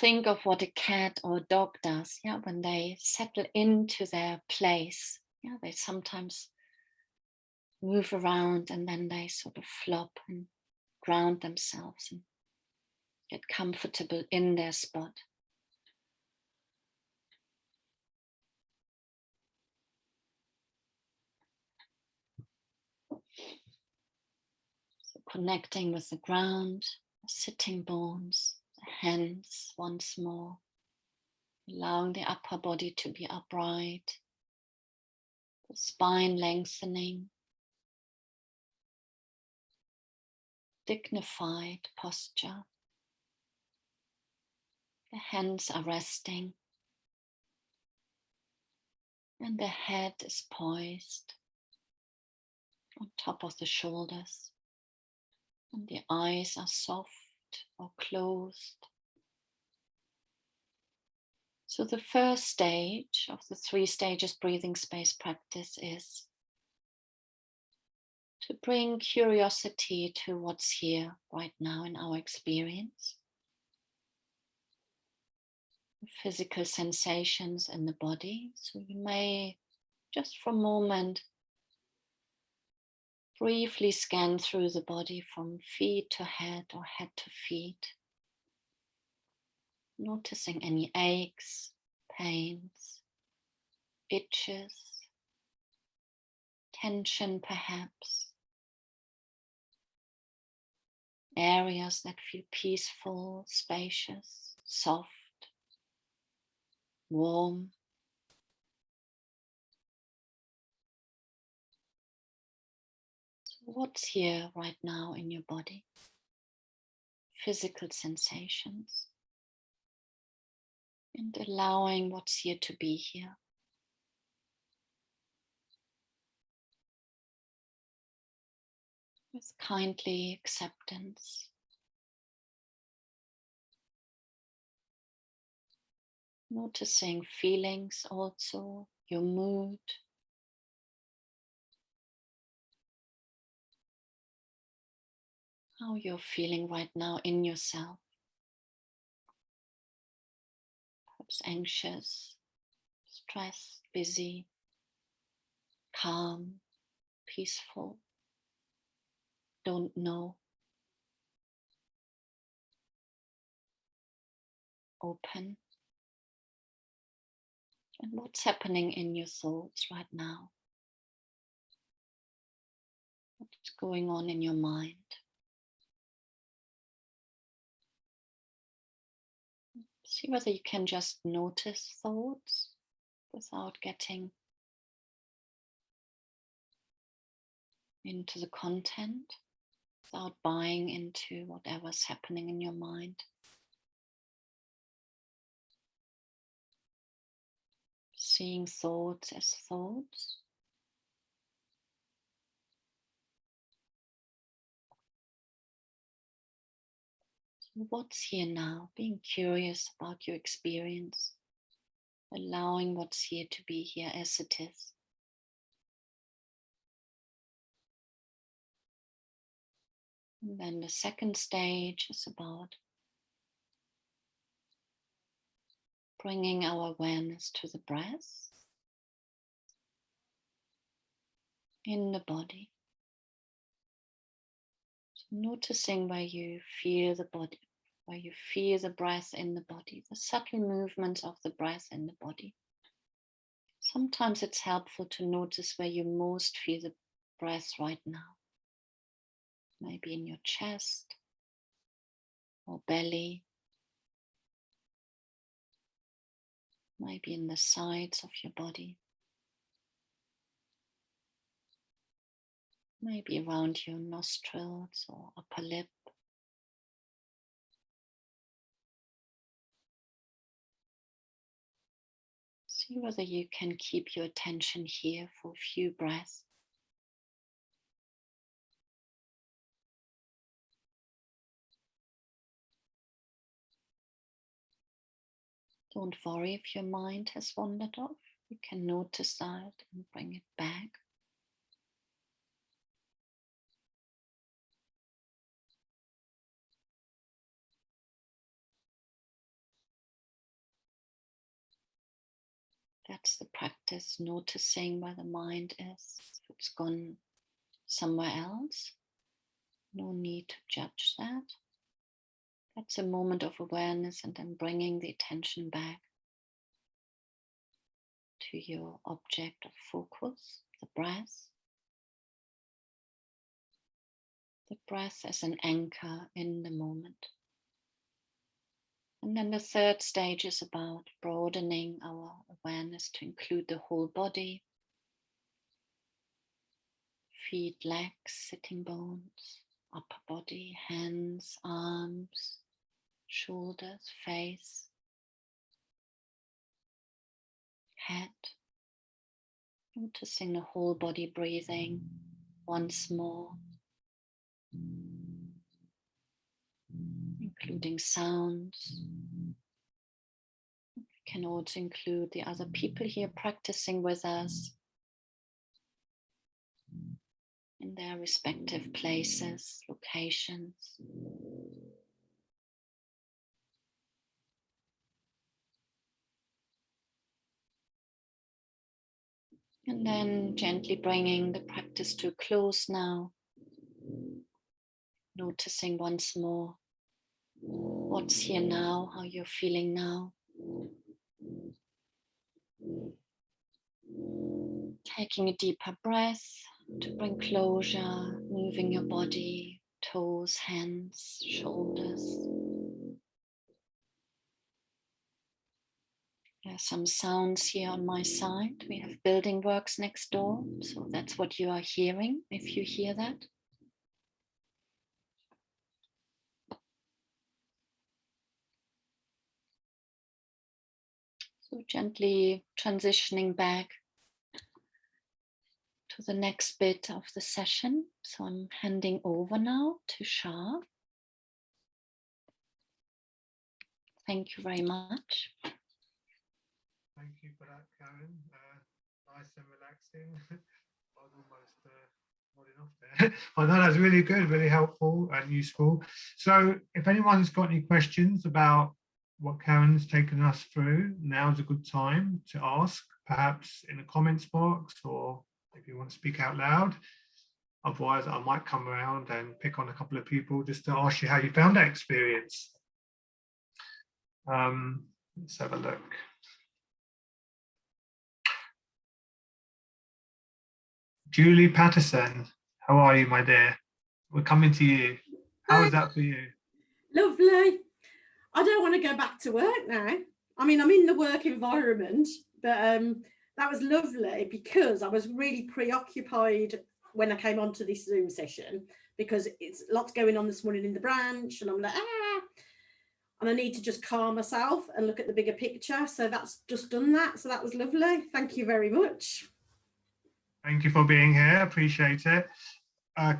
think of what a cat or a dog does, when they settle into their place. They sometimes move around and then they sort of flop and ground themselves and get comfortable in their spot. So connecting with the ground, the sitting bones, the hands once more, allowing the upper body to be upright, the spine lengthening, dignified posture. The hands are resting and the head is poised on top of the shoulders, and the eyes are soft or closed. So the first stage of the 3 stages breathing space practice is to bring curiosity to what's here right now in our experience. The physical sensations in the body. So you may just for a moment briefly scan through the body from feet to head or head to feet, noticing any aches, pains, itches, tension perhaps, areas that feel peaceful, spacious, soft, warm. So what's here right now in your body? Physical sensations. And allowing what's here to be here. With kindly acceptance. Noticing feelings also, your mood. How you're feeling right now in yourself. Perhaps anxious, stressed, busy, calm, peaceful. don't know. Open. And what's happening in your thoughts right now? What's going on in your mind? See whether you can just notice thoughts without getting into the content, without buying into whatever's happening in your mind. Seeing thoughts as thoughts. So what's here now? Being curious about your experience, allowing what's here to be here as it is. And then the second stage is about bringing our awareness to the breath in the body. So noticing where you feel the body, where you feel the breath in the body, the subtle movements of the breath in the body. Sometimes it's helpful to notice where you most feel the breath right now. Maybe in your chest or belly, maybe in the sides of your body, maybe around your nostrils or upper lip. See whether you can keep your attention here for a few breaths. Don't worry if your mind has wandered off. You can notice that and bring it back. That's the practice, noticing where the mind is. If it's gone somewhere else, no need to judge that. That's a moment of awareness, and then bringing the attention back to your object of focus, the breath. The breath as an anchor in the moment. And then the third stage is about broadening our awareness to include the whole body. Feet, legs, sitting bones, upper body, hands, arms, shoulders, face, head. Noticing the whole body breathing once more, including sounds. We can also include the other people here practicing with us in their respective places, locations. And then gently bringing the practice to a close now. Noticing once more what's here now, how you're feeling now. Taking a deeper breath to bring closure, moving your body, toes, hands, shoulders. There are some sounds here on my side. We have building works next door, so that's what you are hearing, if you hear that. So gently transitioning back to the next bit of the session. So I'm handing over now to Shah. Thank you very much. Thank you for that, Karen. Nice and relaxing. I was almost nodding off there. I know that's really good, really helpful and useful. So if anyone's got any questions about what Karen's taken us through, now's a good time to ask, perhaps in the comments box, or if you want to speak out loud. Otherwise, I might come around and pick on a couple of people just to ask you how you found that experience. Let's have a look. Julie Patterson, how are you, my dear? We're coming to you. How is that for you? Lovely. I don't want to go back to work now. I mean, I'm in the work environment, but that was lovely because I was really preoccupied when I came onto this Zoom session, because it's lots going on this morning in the branch, and I'm like, and I need to just calm myself and look at the bigger picture. So that's just done that. So that was lovely. Thank you very much. Thank you for being here. Appreciate it.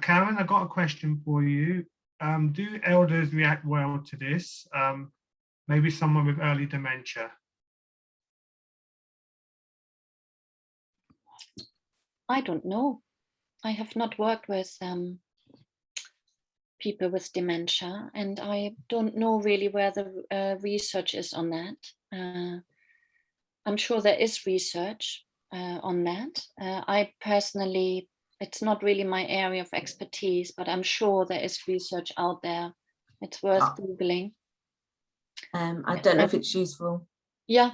Karen, I got a question for you. Do elders react well to this? Maybe someone with early dementia. I don't know. I have not worked with people with dementia, and I don't know really where the research is on that. I'm sure there is research on that. I personally, it's not really my area of expertise, but I'm sure there is research out there. It's worth Googling. I don't know if it's useful. Yeah.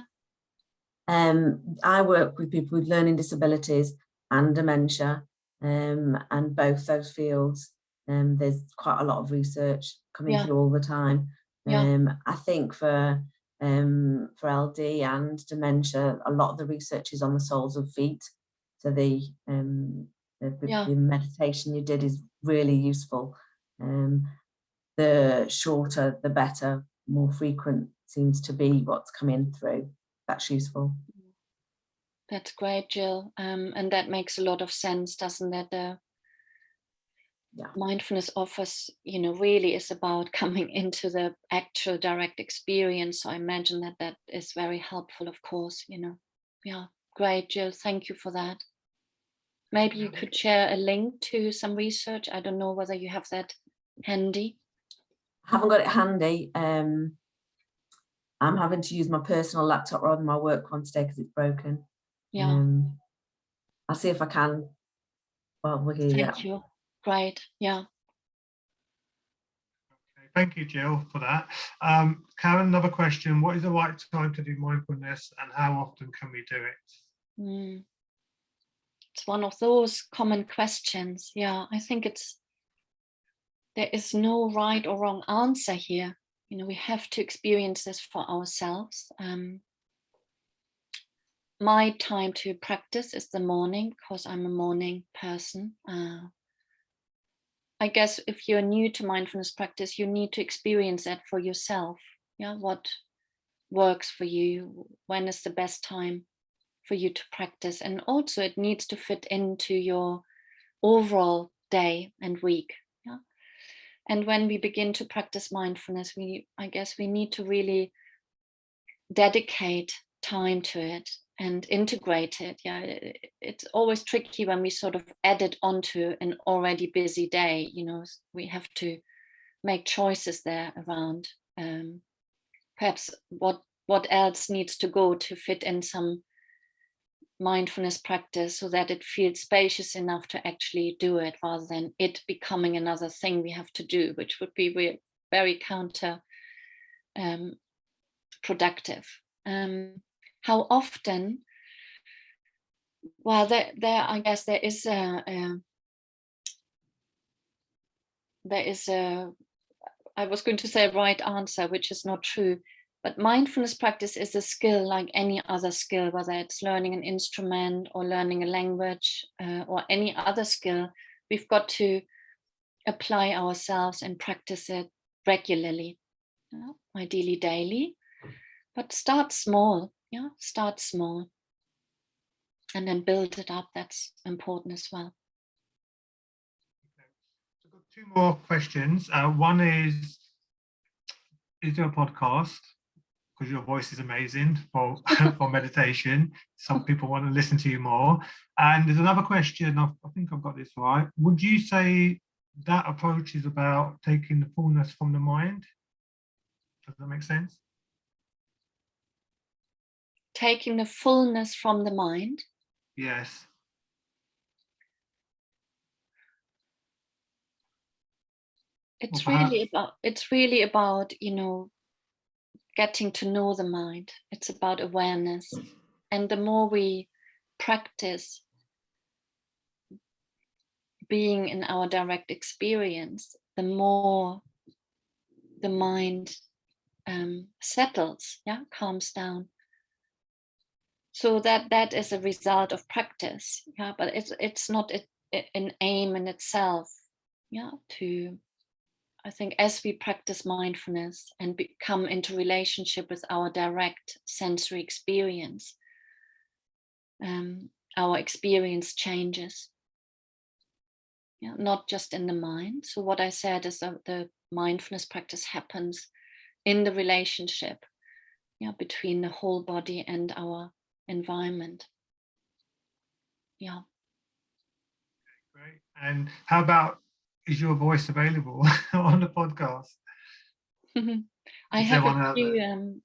I work with people with learning disabilities and dementia, and both those fields, there's quite a lot of research coming through all the time. I think for LD and dementia, a lot of the research is on the soles of feet. So the meditation you did is really useful. The shorter, the better. More frequent seems to be what's coming through. That's useful. That's great, Jill. And that makes a lot of sense, doesn't it? Mindfulness offers, really is about coming into the actual direct experience. So I imagine that is very helpful, of course, Yeah, great, Jill. Thank you for that. Maybe you could share a link to some research. I don't know whether you have that handy. I haven't got it handy. I'm having to use my personal laptop rather than my work one today because it's broken. Yeah. I'll see if I can. Well, we'll hear Thank you. Great. Yeah. Okay, thank you, Jill, for that. Karen, another question. What is the right time to do mindfulness, and how often can we do it? It's one of those common questions. Yeah, I think there is no right or wrong answer here. We have to experience this for ourselves. My time to practice is the morning, because I'm a morning person. I guess if you're new to mindfulness practice, you need to experience that for yourself. Yeah, what works for you? When is the best time for you to practice? And also it needs to fit into your overall day and week. Yeah. And when we begin to practice mindfulness, I guess we need to really dedicate time to it and integrate it. Yeah, it's always tricky when we sort of add it onto an already busy day. We have to make choices there around perhaps what else needs to go to fit in some mindfulness practice so that it feels spacious enough to actually do it, rather than it becoming another thing we have to do, which would be very counter productive. How often? Well, there I guess there is I was going to say a right answer, which is not true. But mindfulness practice is a skill like any other skill, whether it's learning an instrument or learning a language or any other skill. We've got to apply ourselves and practice it regularly, ideally daily. But start small, start small. And then build it up. That's important as well. So I've got two more questions. One is there a podcast? Because your voice is amazing for meditation. Some people want to listen to you more. And there's another question, I think I've got this right. Would you say that approach is about taking the fullness from the mind? Does that make sense? Taking the fullness from the mind? Yes. it's really about, you know, getting to know the mind. It's about awareness. And the more we practice being in our direct experience, the more the mind settles, yeah, calms down. So that is a result of practice, yeah, but it's not an aim in itself, yeah, I think as we practice mindfulness and come into relationship with our direct sensory experience, our experience changes. Yeah, not just in the mind. So what I said is that the mindfulness practice happens in the relationship, yeah, between the whole body and our environment. Yeah. Great. And how about, is your voice available on the podcast? I have a few,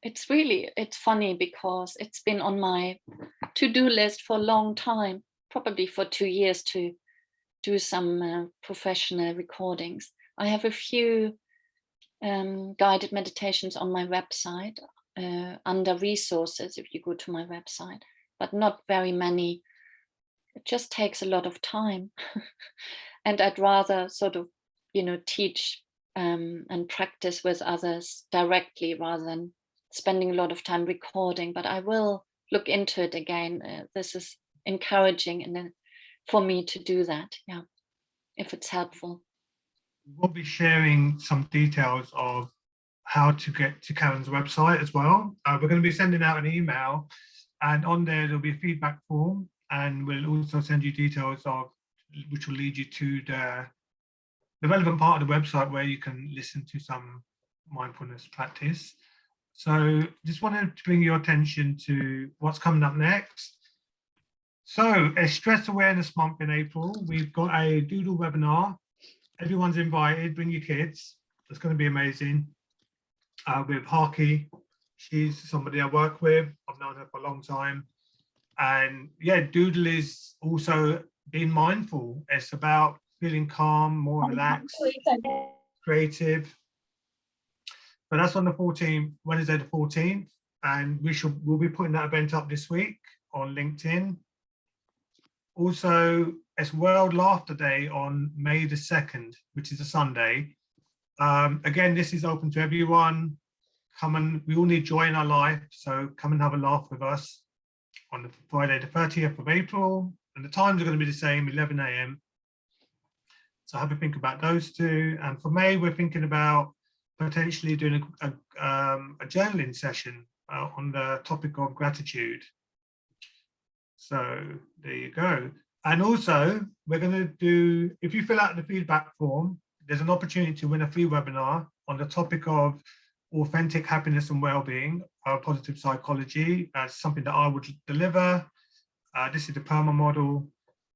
it's funny because it's been on my to-do list for a long time, probably for 2 years, to do some professional recordings. I have a few guided meditations on my website under resources if you go to my website, but not very many. It just takes a lot of time. And I'd rather sort of, you know, teach and practice with others directly rather than spending a lot of time recording. But I will look into it again. This is encouraging for me to do that, yeah, if it's helpful. We'll be sharing some details of how to get to Karen's website as well. We're going to be sending out an email, and on there there'll be a feedback form, and we'll also send you details of which will lead you to the relevant part of the website where you can listen to some mindfulness practice. So just wanted to bring your attention to what's coming up next. So a Stress Awareness Month in April, we've got a doodle webinar. Everyone's invited, bring your kids. It's going to be amazing. With Harky, she's somebody I work with. I've known her for a long time. And yeah, doodle is also being mindful. It's about feeling calm, more relaxed, creative. But that's on the 14th, Wednesday the 14th. And we'll be putting that event up this week on LinkedIn. Also, it's World Laughter Day on May the 2nd, which is a Sunday. Again, this is open to everyone. We all need joy in our life, so come and have a laugh with us on the Friday the 30th of April, and the times are going to be the same, 11 a.m. So have a think about those two. And for May, we're thinking about potentially doing a journaling session on the topic of gratitude. So there you go. And also, we're going to do, if you fill out the feedback form, there's an opportunity to win a free webinar on the topic of authentic happiness and well-being, positive psychology. That's something that I would deliver. This is the PERMA model.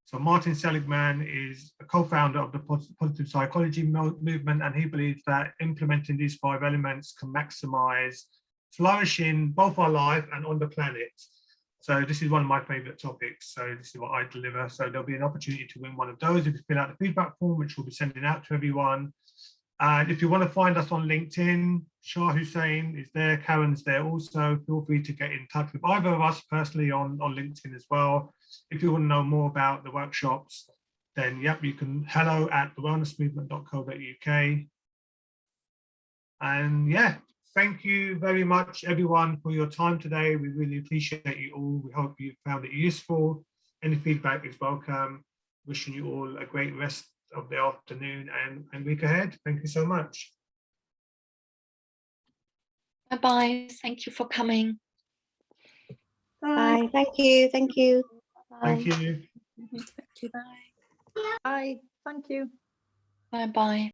So Martin Seligman is a co-founder of the positive psychology movement, and he believes that implementing these 5 elements can maximize flourishing both our life and on the planet. So this is one of my favorite topics. So this is what I deliver. So there'll be an opportunity to win one of those if you fill out the feedback form, which we'll be sending out to everyone. And if you want to find us on LinkedIn, Shah Hussain is there, Karen's there also. Feel free to get in touch with either of us personally on LinkedIn as well. If you want to know more about the workshops, then yep, you can hello@thewellnessmovement.co.uk. And yeah, thank you very much, everyone, for your time today. We really appreciate you all. We hope you found it useful. Any feedback is welcome. Wishing you all a great rest of the afternoon and week ahead. Thank you so much. Bye-bye. Thank you for coming. Bye. Bye. Thank you. Thank you. Thank you. Thank you. Bye. Bye. Thank you. Bye-bye.